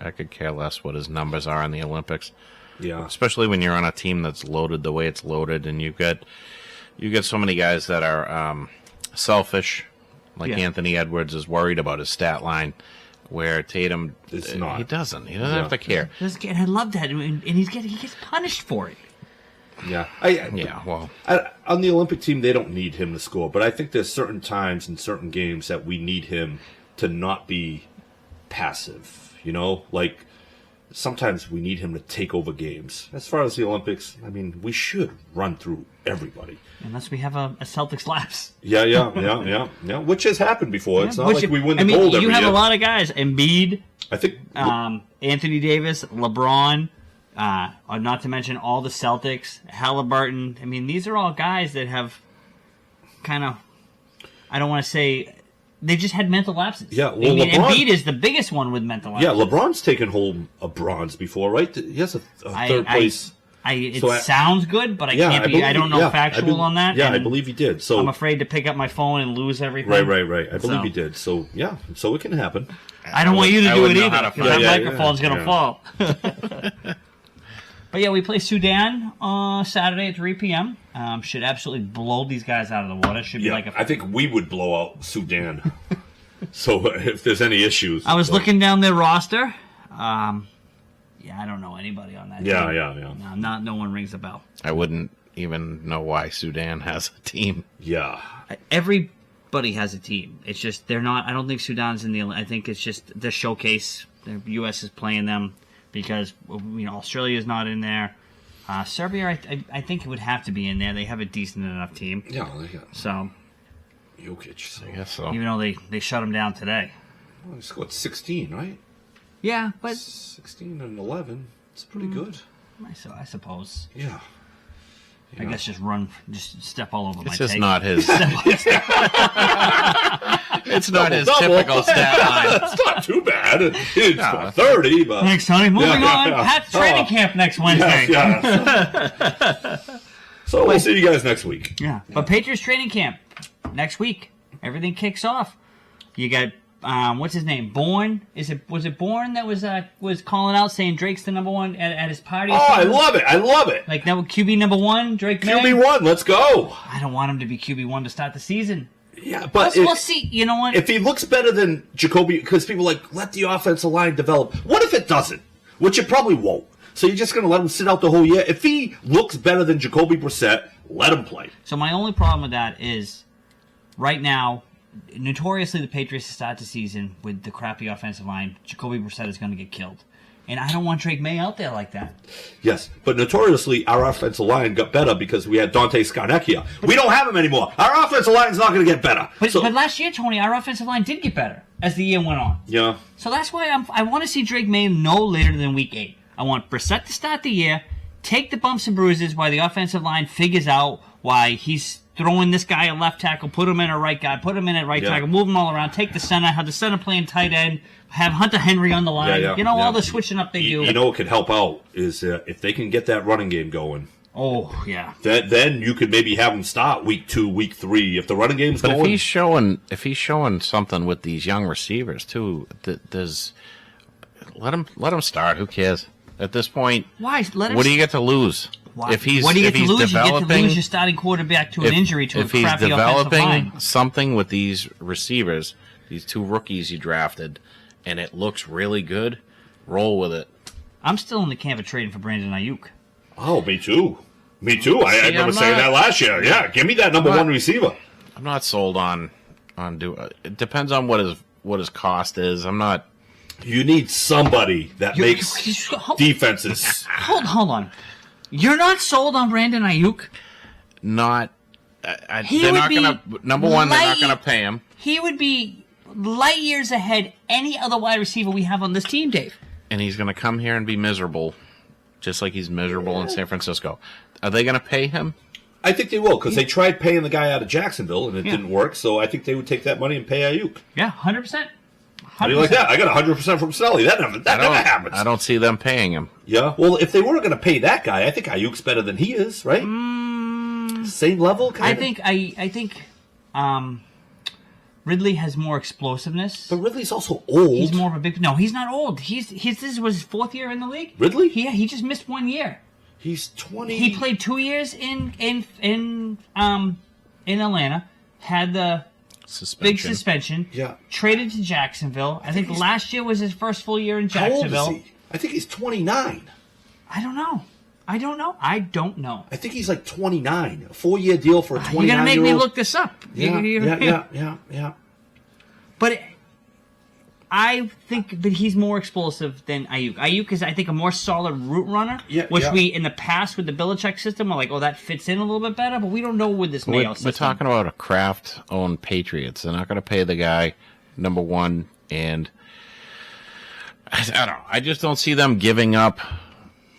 I could care less what his numbers are in the Olympics. Yeah, especially when you're on a team that's loaded the way it's loaded, and you get so many guys that are selfish. Like Anthony Edwards is worried about his stat line, where Tatum is not. He doesn't have to care. And I love that, and he gets punished for it. Yeah, on the Olympic team, they don't need him to score, but I think there's certain times in certain games that we need him to not be passive. You know, like sometimes we need him to take over games. As far as the Olympics, I mean, we should run through everybody. Unless we have a Celtics lapse. Yeah. Which has happened before. It's not like we win the gold every year. You have a lot of guys. Embiid, I think, Anthony Davis, LeBron, not to mention all the Celtics, Halliburton. I mean, these are all guys that have kind of, I don't want to say, they just had mental lapses. Yeah, well, Embiid is the biggest one with mental lapses. Yeah, LeBron's taken home a bronze before, right? He has a third place. It sounds good, but I don't know factual on that. Yeah, I believe he did. So I'm afraid to pick up my phone and lose everything. Right. I believe he did. So so it can happen. I don't want you to do it either, because that microphone's going to fall. But yeah, we play Sudan on Saturday at 3 p.m. Should absolutely blow these guys out of the water. Should be like I think we would blow out Sudan. So if there's any issues, I was looking down their roster. I don't know anybody on that team. Yeah. No one rings a bell. I wouldn't even know why Sudan has a team. Yeah. Everybody has a team. It's just they're not. I don't think Sudan's in the. I think it's just the showcase. The U.S. is playing them because Australia is not in there. Serbia, I think it would have to be in there. They have a decent enough team. Yeah. They got so. Jokic. So. I guess so. Even though they shut them down today. Well, they scored 16, right? Yeah, but 16 and 11. It's pretty good. I suppose. Yeah. I guess just step all over my It's just take. not his. It's not his typical stat line. It's not too bad. He didn't score 30, but thanks, Tony. Moving on. Pat's training camp next Wednesday. So we'll see you guys next week. Yeah, but Patriots training camp next week. Everything kicks off. You got what's his name? Bourne? Was it Bourne that was calling out saying Drake's the number one at his party? Oh, I love it. Like that QB number one, Drake. QB1, let's go. I don't want him to be QB1 to start the season. Yeah, but we'll see. You know what? If he looks better than Jacoby, because people are like, let the offensive line develop. What if it doesn't? Which it probably won't. So you're just going to let him sit out the whole year? If he looks better than Jacoby Brissett, let him play. So my only problem with that is, right now, notoriously the Patriots start the season with the crappy offensive line. Jacoby Brissett is going to get killed. And I don't want Drake May out there like that. Yes, but notoriously, our offensive line got better because we had Dante Scarnecchia. We don't have him anymore. Our offensive line is not going to get better. But last year, Tony, our offensive line did get better as the year went on. Yeah. So that's why I want to see Drake May no later than week 8. I want Brissett to start the year, take the bumps and bruises while the offensive line figures out why he's throwing this guy a left tackle, put him in a right guy, put him in a right tackle, move him all around, take the center, have the center playing tight end, have Hunter Henry on the line. All the switching up they do. You know what could help out is if they can get that running game going. Oh, yeah. Then you could maybe have him start week 2, week 3 if the running game's going. If he's showing something with these young receivers too, let him start. Who cares at this point? Why? What do you get to lose? Why? What do you get to lose? You get to lose your starting quarterback to an injury to a crappy offensive line. If he's developing something with these receivers, these 2 rookies you drafted, and it looks really good, roll with it. I'm still in the camp of trading for Brandon Ayuk. Oh, me too. I remember saying that last year. Yeah, give me that number 1 receiver. I'm not sold on it depends on what his cost is. I'm not. You need somebody that makes defenses. Hold on. You're not sold on Brandon Ayuk? Not. They're not going to. Number one, they're not going to pay him. He would be light years ahead any other wide receiver we have on this team, Dave. And he's going to come here and be miserable, just like he's miserable in San Francisco. Are they going to pay him? I think they will, because they tried paying the guy out of Jacksonville, and it didn't work, so I think they would take that money and pay Ayuk. Yeah, 100%. How do you like that? I got 100% from Snelly. That never happens. I don't see them paying him. Yeah? Well, if they were going to pay that guy, I think Ayuk's better than he is, right? Same level? I think Ridley has more explosiveness. But Ridley's also old. He's more of a big... No, he's not old. This was his 4th year in the league. Ridley? Yeah, he just missed 1 year. He's 20. He played 2 years in Atlanta. Had the big suspension. Yeah. Traded to Jacksonville. I think last year was his first full year in Jacksonville. How old is he? I think he's 29. I don't know. I think he's like 29. A 4-year deal for a 29-year-old. You're going to make me look this up. Yeah. But I think that he's more explosive than Ayuk. Ayuk is, I think, a more solid route runner, which we, in the past with the Belichick system, were like, oh, that fits in a little bit better, but we don't know with this Mayo system. We're talking about a Kraft-owned Patriots. They're not going to pay the guy, number 1, and I don't know. I just don't see them giving up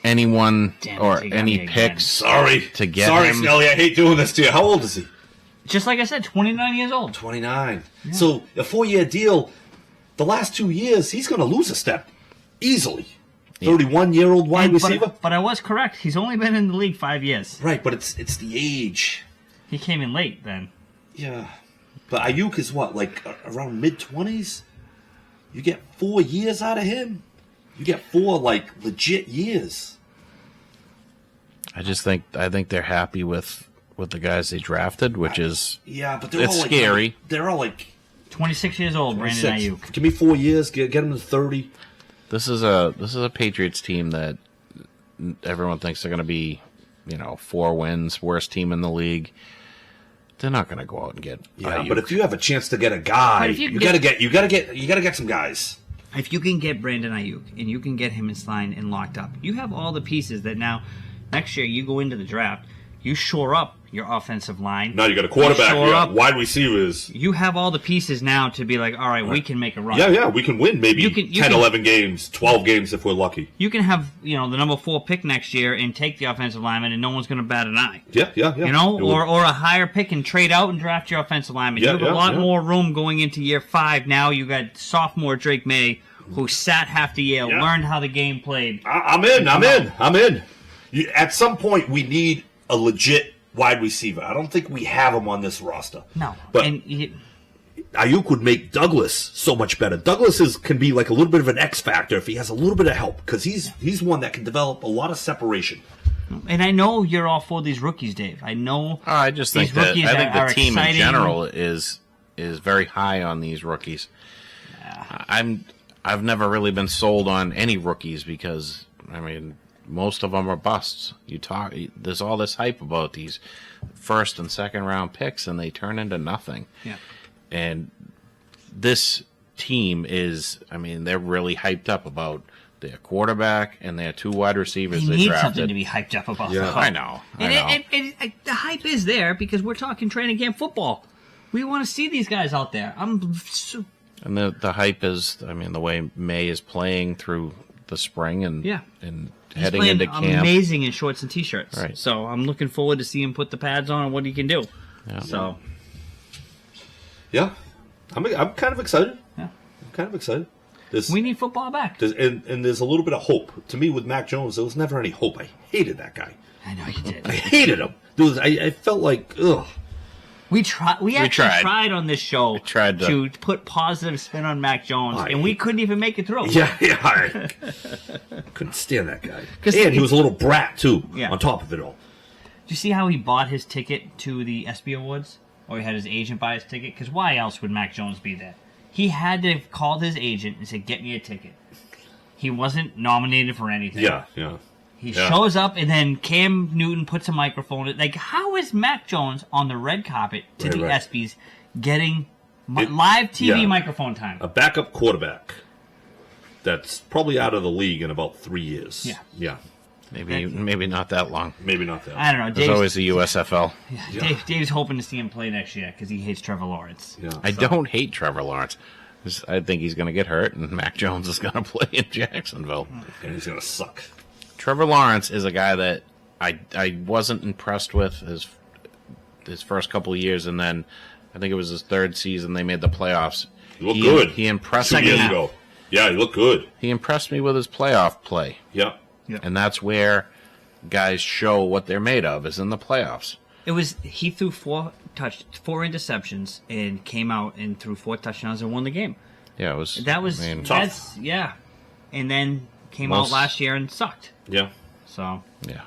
anyone or any picks to get him. Sorry, Snelly, I hate doing this to you. How old is he? Just like I said, 29 years old. 29. Yeah. So a 4-year deal, the last 2 years, he's going to lose a step easily. 31-year-old wide receiver. But I was correct. He's only been in the league 5 years. Right, but it's the age. He came in late then. Yeah. But Ayuk is what, like around mid-20s? You get 4 years out of him? You get 4, like, legit years. I think they're happy with the guys they drafted, which is but they're it's all scary. They're all like 26 years old. 26. Brandon Ayuk. Give me 4 years. Get him to 30. This is a Patriots team that everyone thinks they're going to be, 4 wins, worst team in the league. They're not going to go out and get Ayuk. But if you have a chance to get a guy, you got to get some guys. If you can get Brandon Ayuk and you can get him signed and locked up, you have all the pieces that now next year you go into the draft, you shore up your offensive line. Now you got a quarterback, wide receivers. You have all the pieces now to be like, all right, we can make a run. Yeah, we can win maybe 11 games, 12 games if we're lucky. You can have, the number 4 pick next year and take the offensive lineman and no one's going to bat an eye. Yeah. Or a higher pick and trade out and draft your offensive lineman. You have a lot more room going into year 5 now. You got sophomore Drake May who sat half the year, learned how the game played. I'm in. At some point, we need a legit wide receiver. I don't think we have him on this roster. No. But Ayuk would make Douglas so much better. Douglas can be like a little bit of an X factor if he has a little bit of help, because he's one that can develop a lot of separation. And I know you're all for these rookies, Dave. I know. I just think that the team in general is very high on these rookies. Yeah. I've never really been sold on any rookies because most of them are busts. There's all this hype about these first and second round picks, and they turn into nothing. Yeah. And this team they're really hyped up about their quarterback and their 2 wide receivers they need drafted. Something to be hyped up about. Yeah. I know. And the hype is there because we're talking training camp football. We want to see these guys out there. And the hype is, the way May is playing through the spring and heading into camp. Amazing in shorts and t-shirts. Right. So I'm looking forward to seeing him put the pads on and what he can do. Yeah. So, Yeah, I'm kind of excited. yeah. I'm kind of excited. We need football back. And there's a little bit of hope. To me, with Mac Jones, there was never any hope. I hated that guy. I know you did. I hated him. I felt like, ugh. We actually tried on this show to put positive spin on Mac Jones, and we couldn't even make it through. Yeah, I couldn't stand that guy. And he was a little brat, too, on top of it all. Did you see how he bought his ticket to the ESPY Awards? Or he had his agent buy his ticket? Because why else would Mac Jones be there? He had to have called his agent and said, get me a ticket. He wasn't nominated for anything. Yeah. He shows up, and then Cam Newton puts a microphone. Like, how is Mac Jones on the red carpet to the ESPYs getting live TV microphone time? A backup quarterback that's probably out of the league in about 3 years. Yeah. Maybe not that long. Maybe not that long. I don't know. There's always the USFL. Yeah. Dave's hoping to see him play next year because he hates Trevor Lawrence. Yeah. I don't hate Trevor Lawrence. I think he's going to get hurt, and Mac Jones is going to play in Jacksonville. And he's going to suck. Trevor Lawrence is a guy that I wasn't impressed with his first couple of years, and then I think it was his third season they made the playoffs. He looked good. He impressed 2 me. years ago. Yeah, he looked good. He impressed me with his playoff play. Yeah. And that's where guys show what they're made of, is in the playoffs. He threw four interceptions and came out and threw 4 touchdowns and won the game. Yeah, it was. tough. And then came out last year and sucked. Yeah. So. Yeah.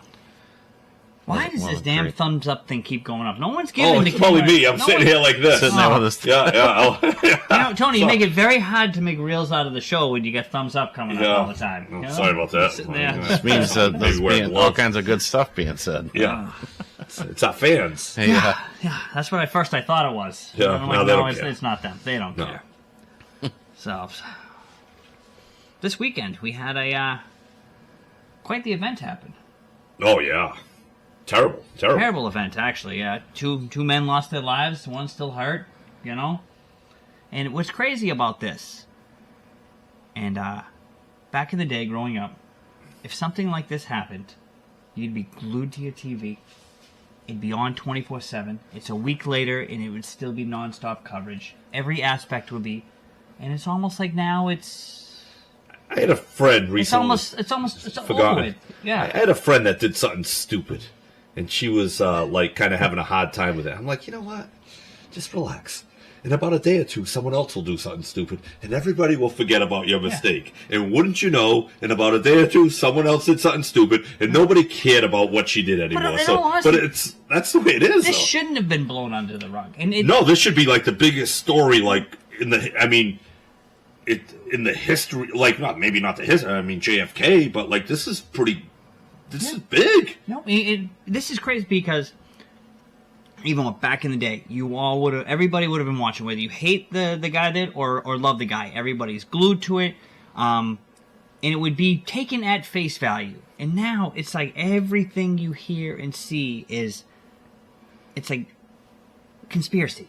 Why does this damn thumbs up thing keep going up? No one's giving the it's probably me. I'm sitting here like this. Sitting there with this. Yeah. Tony, you make it very hard to make reels out of the show when you get thumbs up coming up all the time. You know? Sorry about that. Sitting there. This means there's all kinds of good stuff being said. Yeah. It's our fans. Yeah, that's what I thought it was. Yeah, it's not them. They don't care. So, this weekend we had quite the event happen. Oh yeah, terrible Event actually. Yeah, two men lost their lives. One still hurt. And what's crazy about this? And back in the day, growing up, if something like this happened, you'd be glued to your TV. It'd be on 24/7. It's a week later, and it would still be nonstop coverage. Every aspect would be, and it's almost like now it's. I had a friend recently. It's almost forgotten. over with. Yeah. I had a friend that did something stupid, and she was like kind of having a hard time with it. I'm like, you know what? Just relax. In about a day or two, someone else will do something stupid, and everybody will forget about your mistake. And wouldn't you know, in about a day or two, someone else did something stupid, and nobody cared about what she did anymore. But that's the way it is. This shouldn't have been blown under the rug. No, this should be like the biggest story, like in the history, like maybe not the history. I mean JFK, but like this is pretty. This is big. No, this is crazy because. Even back in the day, everybody would have been watching, whether you hate the guy that or love the guy. Everybody's glued to it, and it would be taken at face value. And now it's like everything you hear and see it's like conspiracy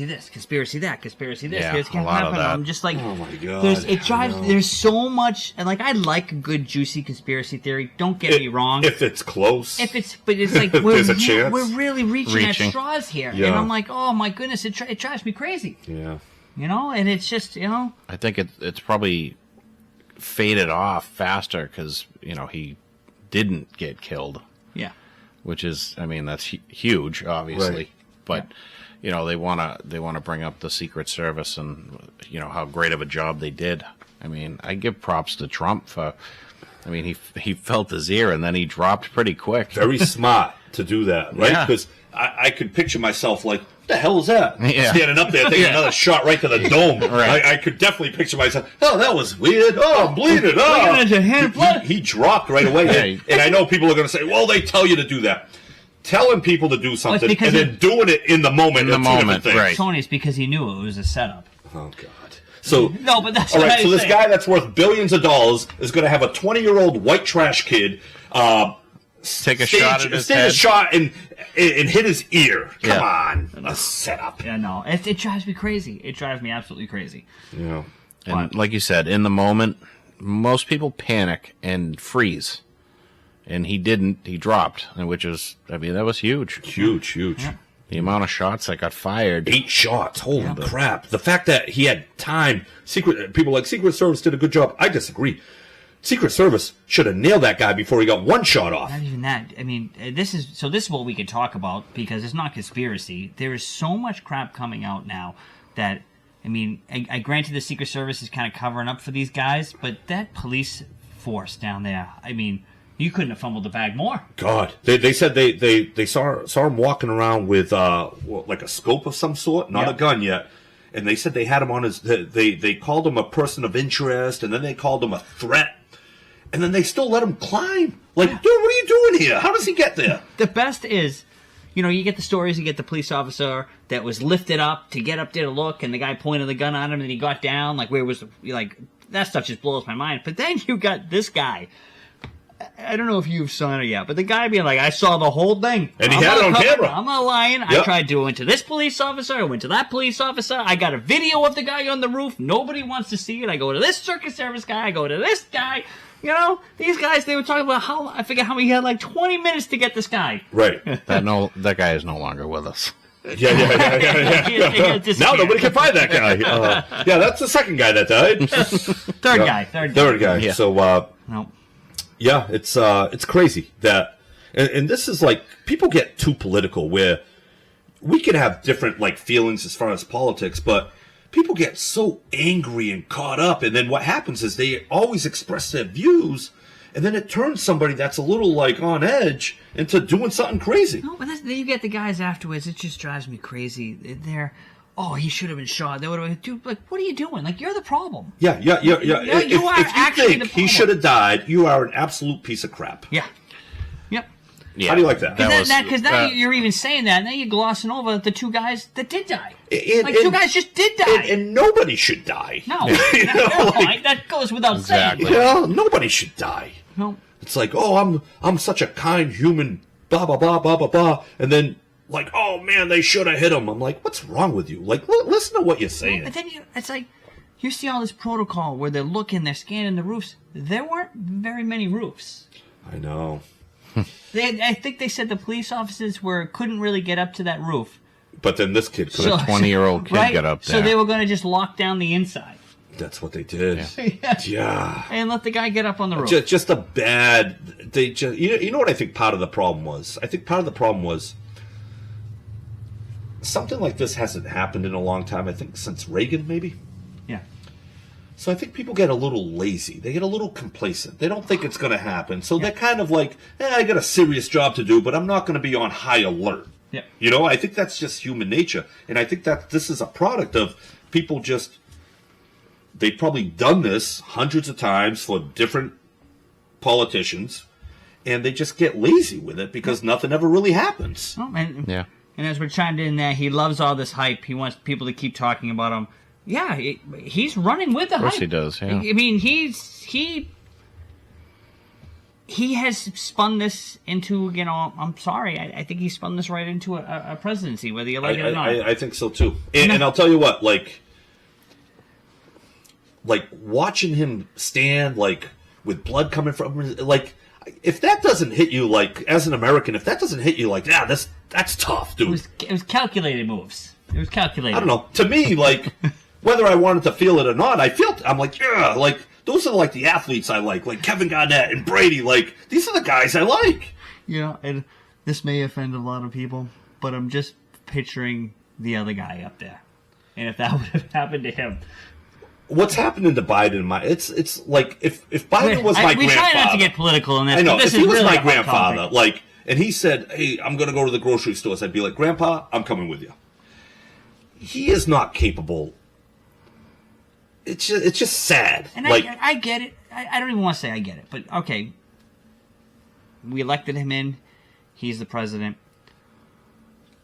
this, conspiracy that, conspiracy this. Yeah, This can't a lot happen. of that. I'm just like, oh my God, there's so much, and like I like a good juicy conspiracy theory. Don't get me wrong. If it's close, but it's like there's a chance. We're really reaching at straws here, and I'm like, oh my goodness, it drives me crazy. Yeah, and it's just I think it's probably faded off faster because he didn't get killed. Yeah, which is, that's huge, obviously. Right. But they want to bring up the Secret Service and how great of a job they did. I give props to Trump for. He felt his ear and then he dropped pretty quick. Very smart to do that, right? Because I could picture myself like, what the hell is that? Standing up there taking another shot right to the dome. Right. I could definitely picture myself. Oh, that was weird. Oh, I'm bleeding. Oh, he dropped right away. And I know people are going to say, well, they tell you to do that. Telling people to do something and then doing it in the moment. Right. Tony, it's because he knew it was a setup. Oh, God. So, no, but that's all right. So this guy that's worth billions of dollars is going to have a 20-year-old white trash kid take a shot at his head. Take a shot and hit his ear. Come on, a setup. Yeah, no, it drives me crazy. It drives me absolutely crazy. Yeah, and like you said, in the moment, most people panic and freeze. And he didn't. He dropped, which is, that was huge. Huge. Yeah. The amount of shots that got fired. 8 shots. Holy crap. The fact that he had time. People like Secret Service did a good job. I disagree. Secret Service should have nailed that guy before he got 1 shot off. Not even that. I mean, this is what we could talk about because it's not conspiracy. There is so much crap coming out now that, I mean, I granted the Secret Service is kind of covering up for these guys, but that police force down there, I mean, you couldn't have fumbled the bag more. God, they said they saw him walking around with like a scope of some sort, not a gun yet. And they said they had him on his. They called him a person of interest, and then they called him a threat. And then they still let him climb. Like, dude, what are you doing here? How does he get there? The best is, you get the stories, you get the police officer that was lifted up to get up there to look, and the guy pointed the gun at him, and he got down. Like, where was, that stuff just blows my mind. But then you got this guy. I don't know if you've seen it yet, but the guy being like, I saw the whole thing. And he had it on camera. I'm not lying. Yep. I tried to enter this police officer. I went to that police officer. I got a video of the guy on the roof. Nobody wants to see it. I go to this Circus Service guy. I go to this guy. These guys, they were talking about I forget how he had like 20 minutes to get this guy. Right. That guy is no longer with us. Yeah. Now nobody can find that guy. That's the second guy that died. Third guy. Yeah. So, no. Yeah, it's crazy that, and this is like, people get too political where we can have different like feelings as far as politics, but people get so angry and caught up, and then what happens is they always express their views, and then it turns somebody that's a little like on edge into doing something crazy. No, but then you get the guys afterwards. It just drives me crazy. They're, he should have been shot. They would have, dude. Like, what are you doing? Like, you're the problem. Yeah. If you think he should have died, you are an absolute piece of crap. Yeah. Yep. Yeah. How do you like that? Because now you're even saying that, and then you're glossing over the 2 guys that did die. 2 guys just did die. And nobody should die. No. That goes without saying. Nobody should die. No. It's like, I'm such a kind human, blah, blah, blah, blah, blah, blah. And then, like, oh, man, they should have hit him. I'm like, what's wrong with you? Like, listen to what you're saying. But then it's like, you see all this protocol where they're looking, they're scanning the roofs. There weren't very many roofs. I know. I think they said the police officers couldn't really get up to that roof. But then this kid could. A 20-year-old kid got up there. So they were going to just lock down the inside. That's what they did. Yeah. And let the guy get up on the roof. Just a bad. You know what I think part of the problem was? I think part of the problem was something like this hasn't happened in a long time. I think since Reagan, maybe. Yeah. So I think people get a little lazy. They get a little complacent. They don't think it's going to happen. So they're kind of like, I got a serious job to do, but I'm not going to be on high alert. Yeah. I think that's just human nature. And I think that this is a product of people just, they've probably done this hundreds of times for different politicians, and they just get lazy with it because nothing ever really happens. Oh, and as we're chimed in there, he loves all this hype. He wants people to keep talking about him. Yeah, he's running with the hype. Of course he does, yeah. I mean, he has spun this into, I'm sorry, I think he spun this right into a presidency, whether you like it or not. I think so, too. And I'll tell you what, like watching him stand, like, with blood coming from him, like, if that doesn't hit you, like, as an American, if that doesn't hit you, like, that's tough, dude. It was calculated moves. It was calculated. I don't know. To me, like, whether I wanted to feel it or not, I'm like, yeah, like, those are, like, the athletes I like Kevin Garnett and Brady, like, these are the guys I like. Yeah, and this may offend a lot of people, but I'm just picturing the other guy up there. And if that would have happened to him... What's happening to Biden? It's like if Biden was my grandfather. We try not to get political in this. I know. This if he was really my grandfather, like, and he said, "Hey, I'm going to go to the grocery stores," I'd be like, "Grandpa, I'm coming with you." He is not capable. It's just sad. And like, I get it. I don't even want to say I get it, but okay. We elected him in. He's the president.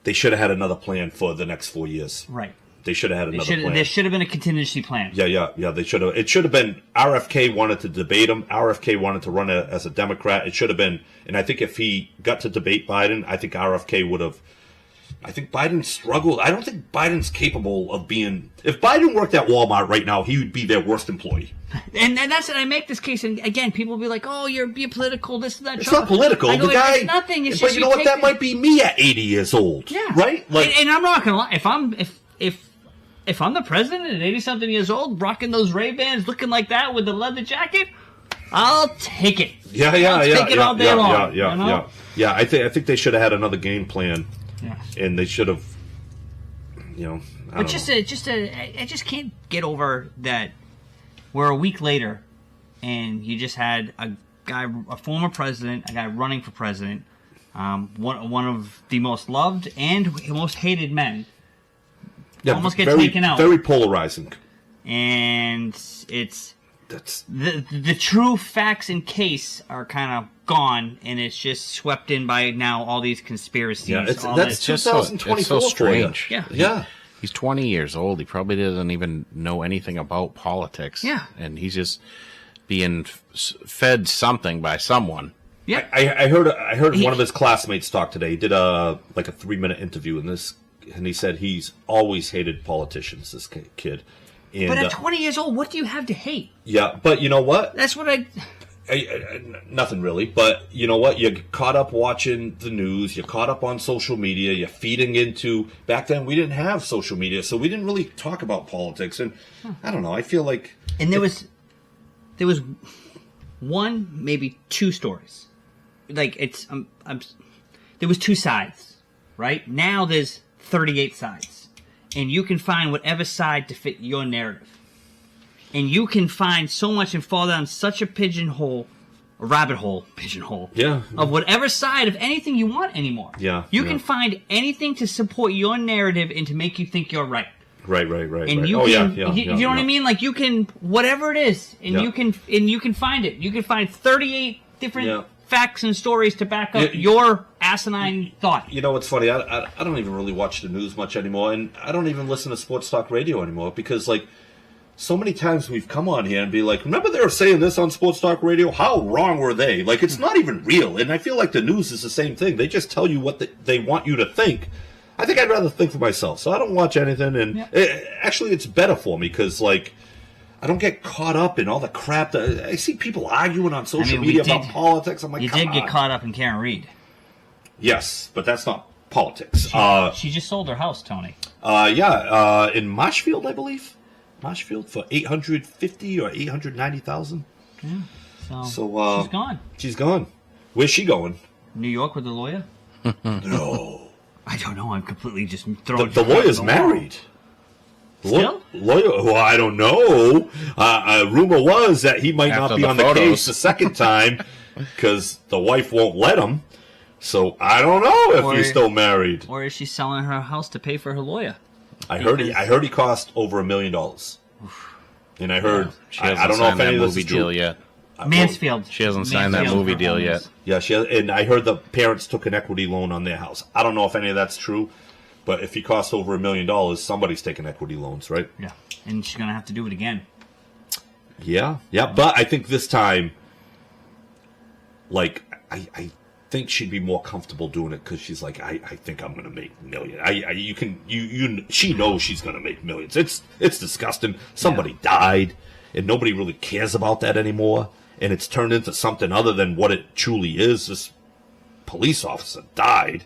They should have had another plan for the next 4 years. Right. They should have had another plan. There should have been a contingency plan. Yeah. They should have. It should have been RFK wanted to debate him. RFK wanted to run as a Democrat. It should have been. And I think if he got to debate Biden, I think RFK would have I think Biden struggled. I don't think Biden's capable of being... If Biden worked at Walmart right now, he would be their worst employee. And that's I make this case, and again, people will be like, "Oh, you're political, this and that." It's not political. Go, the guy, it's nothing. It's but just you know what? That might be me at 80 years old. Yeah, right. Like, and I'm not gonna lie. If I'm the president at 80-something years old, rocking those Ray-Bans, looking like that with the leather jacket, I'll take it. Yeah, I'll take it all day long. Yeah. I think they should have had another game plan. Yeah. And they should have, I just can't get over that. We're a week later, and you just had a former president, a guy running for president, one of the most loved and most hated men, almost get taken out. Very polarizing. And that's the true facts in case are kind of gone, and it's just swept in by now all these conspiracies. Yeah, that's 2024. It's so strange. Yeah. He's 20 years old. He probably doesn't even know anything about politics. Yeah. And he's just being fed something by someone. Yeah. I heard one of his classmates talk today. He did a 3-minute interview and he said he's always hated politicians, this kid. And, but at 20 years old, what do you have to hate? Yeah, but you know what? That's what nothing really, but you know what? You're caught up watching the news. You're caught up on social media. You're feeding into... Back then, we didn't have social media, so we didn't really talk about politics. And I don't know. I feel like... And there was one, maybe two stories. Like, there was two sides, right? Now there's 38 sides. And you can find whatever side to fit your narrative. And you can find so much and fall down such a rabbit hole, yeah, of whatever side of anything you want anymore. Yeah. You can find anything to support your narrative and to make you think you're right. Right. And you know what I mean? Like, you can, whatever it is, and you can find it. You can find 38 different facts and stories to back up your asinine thought. You know what's funny? I don't even really watch the news much anymore, and I don't even listen to sports talk radio anymore because, like, so many times we've come on here and be like, remember they were saying this on Sports Talk Radio? How wrong were they? Like, it's not even real. And I feel like the news is the same thing. They just tell you what they want you to think. I think I'd rather think for myself. So I don't watch anything. And actually, it's better for me because, like, I don't get caught up in all the crap. I see people arguing on social media about politics. I'm like, you did get caught up in Karen Reed. Yes, but that's not politics. She just sold her house, Tony. In Marshfield, I believe. Marshfield for $850,000 or $890,000. Yeah. So she's gone. She's gone. Where's she going? New York with the lawyer? No. I don't know. I'm completely just throwing. The lawyer's married. Still? Lawyer? Well, I don't know. Rumor was that he might not be on the case the second time because the wife won't let him. So I don't know if he's still married. Or is she selling her house to pay for her lawyer? I heard he cost over $1 million. And I heard I don't know if any of this is true yet. Mansfield. She hasn't signed that movie deal yet. Yeah, and I heard the parents took an equity loan on their house. I don't know if any of that's true, but if he costs over $1 million, somebody's taking equity loans, right? Yeah, and she's gonna have to do it again. Yeah, but I think this time, like, I think she'd be more comfortable doing it because she's like, I think I'm gonna make millions. She knows she's gonna make millions. It's disgusting. Somebody died, and nobody really cares about that anymore. And it's turned into something other than what it truly is. This police officer died,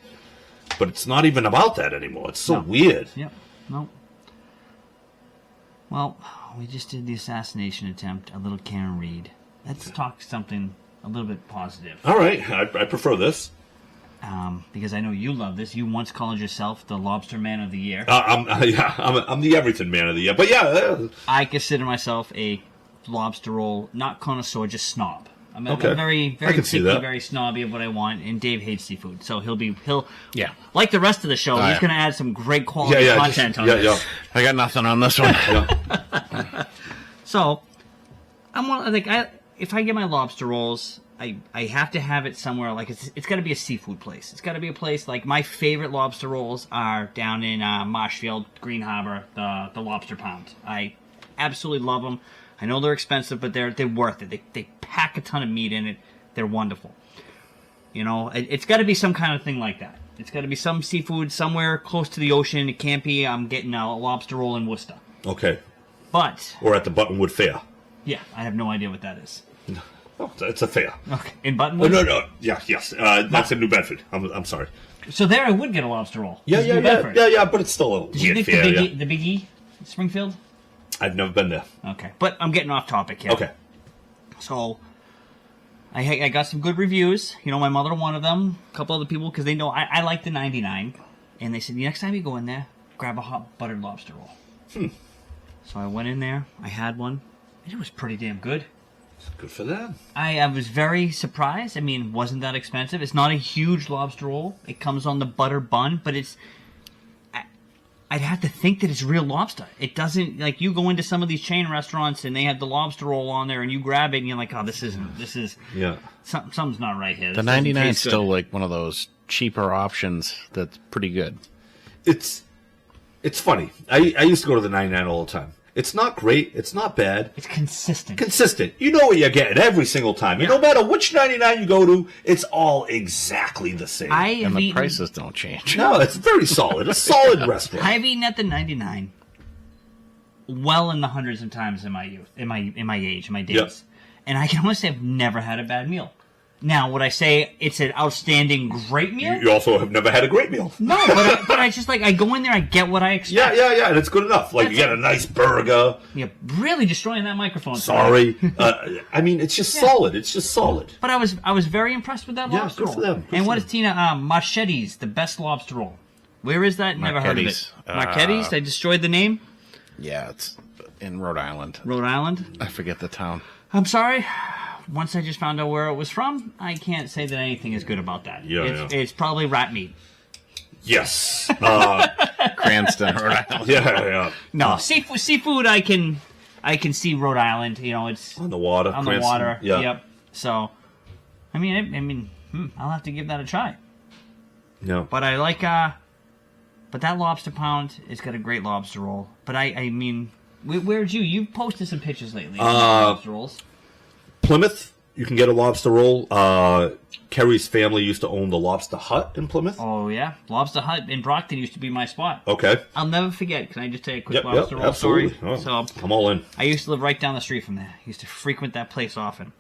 but it's not even about that anymore. It's so weird. Yep. No. Well, we just did the assassination attempt. A little Karen Reed. Let's talk something a little bit positive. All right, I prefer this. Because I know you love this. You once called yourself the Lobster Man of the Year. I'm the Everything Man of the Year. But I consider myself a lobster roll, not connoisseur, just snob. I'm okay. very picky, very snobby of what I want, and Dave hates seafood, so he'll like the rest of the show. He's going to add some great quality content on this. I got nothing on this one. So, if I get my lobster rolls, I have to have it somewhere, like it's got to be a seafood place. It's got to be a place, like my favorite lobster rolls are down in Marshfield, Green Harbor, the Lobster Pound. I absolutely love them. I know they're expensive, but they're worth it. They pack a ton of meat in it. They're wonderful. You know, it's got to be some kind of thing like that. It's got to be some seafood somewhere close to the ocean. It can't be I'm getting a lobster roll in Worcester. Okay. But Or at the Buttonwood Fair. yeah, I have no idea what that is. Oh, it's a fair. Okay, in Oh, Buttonwood. no. Yeah, yes. That's in New Bedford. I'm sorry. So there, I would get a lobster roll. Yeah, It's New yeah, Bedford. yeah. But it's still a Did you weird think fair. the Big E, Springfield? I've never been there. Okay, but I'm getting off topic here. Okay. So I got some good reviews. You know, my mother, one of them, a couple other people, because they know I like the 99. And they said, the next time you go in there, grab a hot buttered lobster roll. So I went in there, I had one, and it was pretty damn good. Good for them. I was very surprised. I mean, it wasn't that expensive. It's not a huge lobster roll. It comes on the butter bun, but it's... I'd have to think that it's real lobster. It doesn't... Like, you go into some of these chain restaurants and they have the lobster roll on there and you grab it and you're like, oh, this is... Yeah. Something's not right here. The This doesn't 99 is taste good. still like one of those cheaper options that's pretty good. It's funny. I used to go to the 99 all the time. It's not great. It's not bad. It's consistent. Consistent. You know what you're getting every single time. And no matter which 99 you go to, it's all exactly the same. And the prices don't change. No, it's very solid. A solid restaurant. I've eaten at the 99 well in the hundreds of times in my youth, in my age, in my days. Yep. And I can honestly say I've never had a bad meal. Now, would I say it's an outstanding great meal? You also have never had a great meal. No, but I just I go in there, I get what I expect. Yeah, and it's good enough. Like, That's you get a nice burger. You're really destroying that microphone. Sorry. I mean, it's just solid. It's just solid. But I was very impressed with that Yeah, lobster good for roll. them. Good And for what them. is Tina? Machetes, the best lobster roll. Where is that? Never heard of it. Marchetti's. Marchetti's? I destroyed the name. Yeah, it's in Rhode Island. Rhode Island. I forget the town. I'm sorry. Once I just found out where it was from, I can't say that anything is good about that. Yeah, It's probably rat meat. Yes. Cranston, Rhode Island. Yeah. No, seafood. I can see Rhode Island. You know, it's On the water. on the Cranston. water. Yeah. Yep. So, I mean, I'll have to give that a try. Yeah. But I like, but that lobster pound, it's got a great lobster roll. But I mean, where'd you posted some pictures lately of lobster rolls. Plymouth, you can get a lobster roll. Kerry's family used to own the Lobster Hut in Plymouth. Oh yeah, Lobster Hut in Brockton used to be my spot. Okay. I'll never forget. Can I just tell you a quick Yep, lobster roll absolutely. story? Oh, So I'm all in. I used to live right down the street from there. I used to frequent that place often.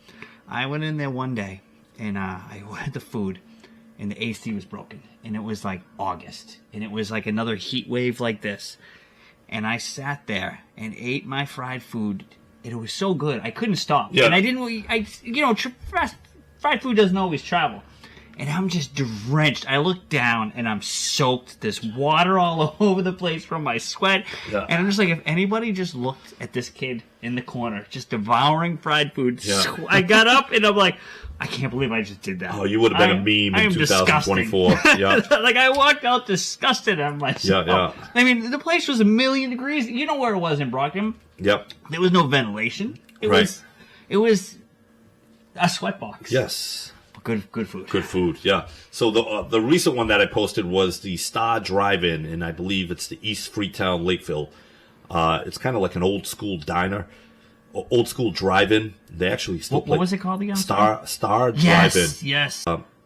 I went in there one day and I ordered the food, and the AC was broken, and it was like August, and it was like another heat wave like this, and I sat there and ate my fried food. And it was so good, I couldn't stop. Yeah. And I didn't. Fried food doesn't always travel. And I'm just drenched. I look down and I'm soaked. There's water all over the place from my sweat. Yeah. And I'm just like, if anybody just looked at this kid in the corner, just devouring fried food, Yeah. I got up and I'm like, I can't believe I just did that. Oh, you would have been a meme I in am 2024. disgusting. Yeah. Like, I walked out disgusted at myself. Yeah. I mean, the place was 1,000,000 degrees. You know where it was in Brockton? Yep. There was no ventilation. It Right. was a sweat box. Yes. Good food. Good food, yeah. So the recent one that I posted was the Star Drive-In, and I believe it's the East Freetown, Lakeville. It's kind of like an old school diner, old school drive-in. They actually still What was it called again? Star Drive-In. Yes.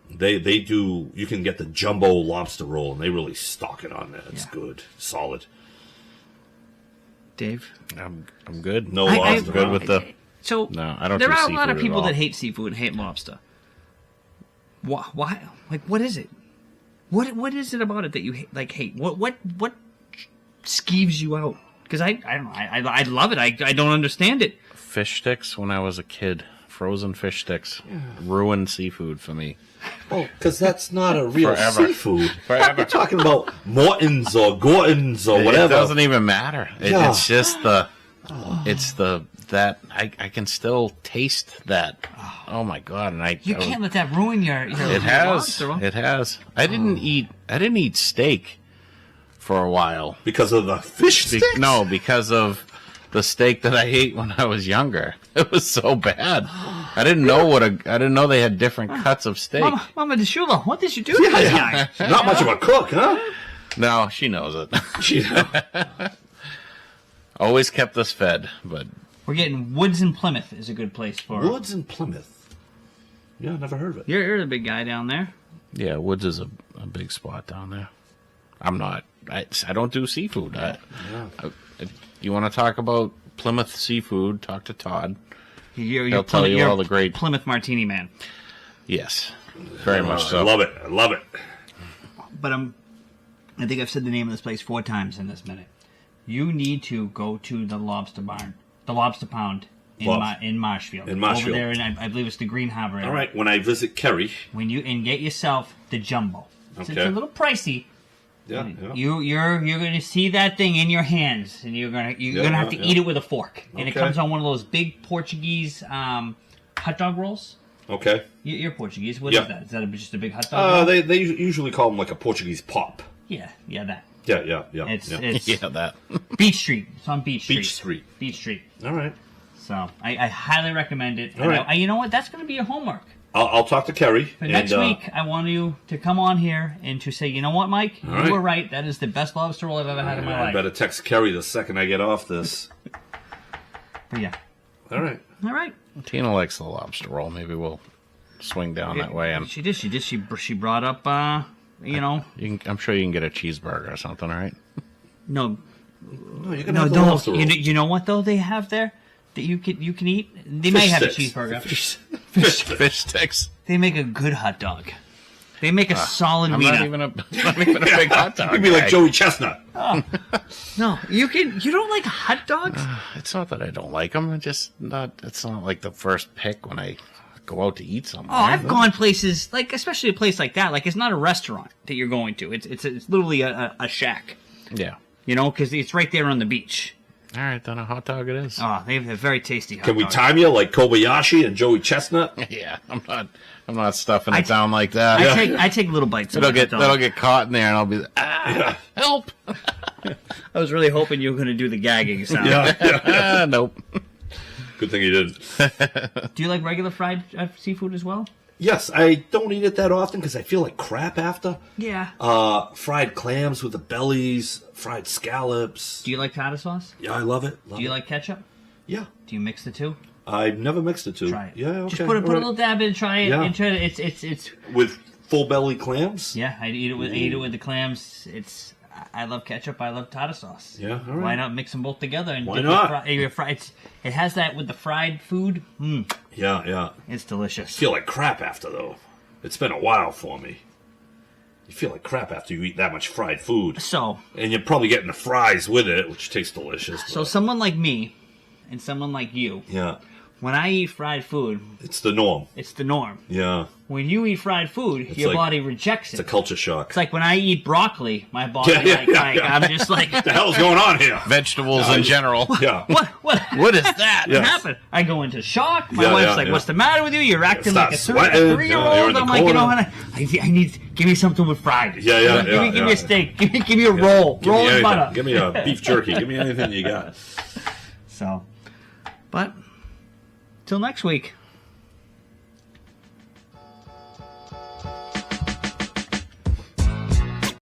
They do. You can get the jumbo lobster roll, and they really stock it on there. It's Yeah. good, solid. Dave? I'm good. No I- lobster. good with the. So No, I don't there do are a lot of seafood at people all. that hate seafood and hate lobster. Why? Like, what is it? What is it about it that you hate? What skeeves you out? Because I don't know. I love it. I don't understand it. Fish sticks when I was a kid. Frozen fish sticks ruined seafood for me. Oh, because that's not a real Forever. seafood. Forever. We're talking about Morton's or Gorton's or It whatever. doesn't even matter. Yeah. It's just the. It's that I can still taste that. Oh my god! And You can't let that ruin your It has. lobster roll. It has. I didn't eat steak for a while. Because of the fish Be- sticks? no, because of the steak that I ate when I was younger. It was so bad. I didn't know they had different cuts of steak. Mama DeShula, what did you do to this guy? Not much of a cook, huh? No, she knows it. She, Always kept us fed, but We're getting Woods in Plymouth is a good place for. Woods in Plymouth. Yeah, never heard of it. You're the big guy down there. Yeah, Woods is a big spot down there. I'm not. I don't do seafood. You want to talk about Plymouth seafood? Talk to Todd. He'll tell you all the great Plymouth Martini man. Yes, very much so. I love it. I love it. But I think I've said the name of this place 4 times in this minute. You need to go to the Lobster Barn, the Lobster Pound in Marshfield. In Marshfield. Over there, and I believe it's the Green Harbor area. All right, when I visit Kerry. Get yourself the jumbo. Okay. It's a little pricey. Yeah. You're going to see that thing in your hands, and you're gonna have to eat it with a fork. And it comes on one of those big Portuguese hot dog rolls. Okay. You're Portuguese. What is that? Is that just a big hot dog roll? They usually call them like a Portuguese pop. Yeah, that. Yeah. It's that. Beach Street. It's on Beach Street. Beach Street. All right. So I highly recommend it. All right. You know what? That's going to be your homework. I'll talk to Kerry. For next week, I want you to come on here and to say, you know what, Mike? You were right. That is the best lobster roll I've ever had in my life. I better text Kerry the second I get off this. But yeah. All right. Tina likes the lobster roll. Maybe we'll swing down that way. And She did. She brought up, I'm sure you can get a cheeseburger or something, all right? No, You can have the lobster roll. you know what though they have there that you can eat. They may have a cheeseburger. Fish sticks. They make a good hot dog. They make a solid I'm wiener. not even a big hot dog. You'd be like Joey Chestnut. No, you don't like a hot dog? It's not that I don't like them. It's not like the first pick when I go out to eat somewhere. Oh, I've gone places like, especially a place like that. Like, it's not a restaurant that you're going to. It's literally a shack. Yeah. You know, because it's right there on the beach. All right, then a hot dog it is. Oh, they have a very tasty hot Can we dog. time you like Kobayashi and Joey Chestnut? Yeah, I'm not stuffing it down like that. I take little bites. That'll get caught in there, and I'll be help. I was really hoping you were going to do the gagging sound. Nope. Good thing you didn't. Do you like regular fried seafood as well? Yes, I don't eat it that often because I feel like crap after. Yeah. Fried clams with the bellies, fried scallops. Do you like tartar sauce? Yeah, I love it. Do you like ketchup? Yeah. Do you mix the two? I've never mixed the two. Try it. Yeah, okay. Just put a little dab in, try it, Yeah. and try it. It's with full belly clams. yeah. I eat it with the clams. I love ketchup. I love tartar sauce. Yeah, all right. Why not mix them both together and Why dip not? It has that with the fried food. Yeah. It's delicious. Feel like crap after though. It's been a while for me. You feel like crap after you eat that much fried food. So And you're probably getting the fries with it, which tastes delicious. So someone like me and someone like you, yeah, when I eat fried food, it's the norm. it's the norm. Yeah, When you eat fried food, your like- body rejects it's it. a culture shock. It's like when I eat broccoli, my body, Yeah. I'm just like, What the hell's going on here? Vegetables in general. Yeah. What is that? Yeah. What happened? I go into shock. My Yeah, wife's yeah, like, yeah. "What's the matter with you? You're acting Start like a sweating. 3-year-old." You're in the I'm like, you know corner. what? I need. Give me something with fried. Yeah, Give me a steak. Give me a roll. Give Roll me and anything. butter. Give me a beef jerky. Give me anything you got. So, but till next week.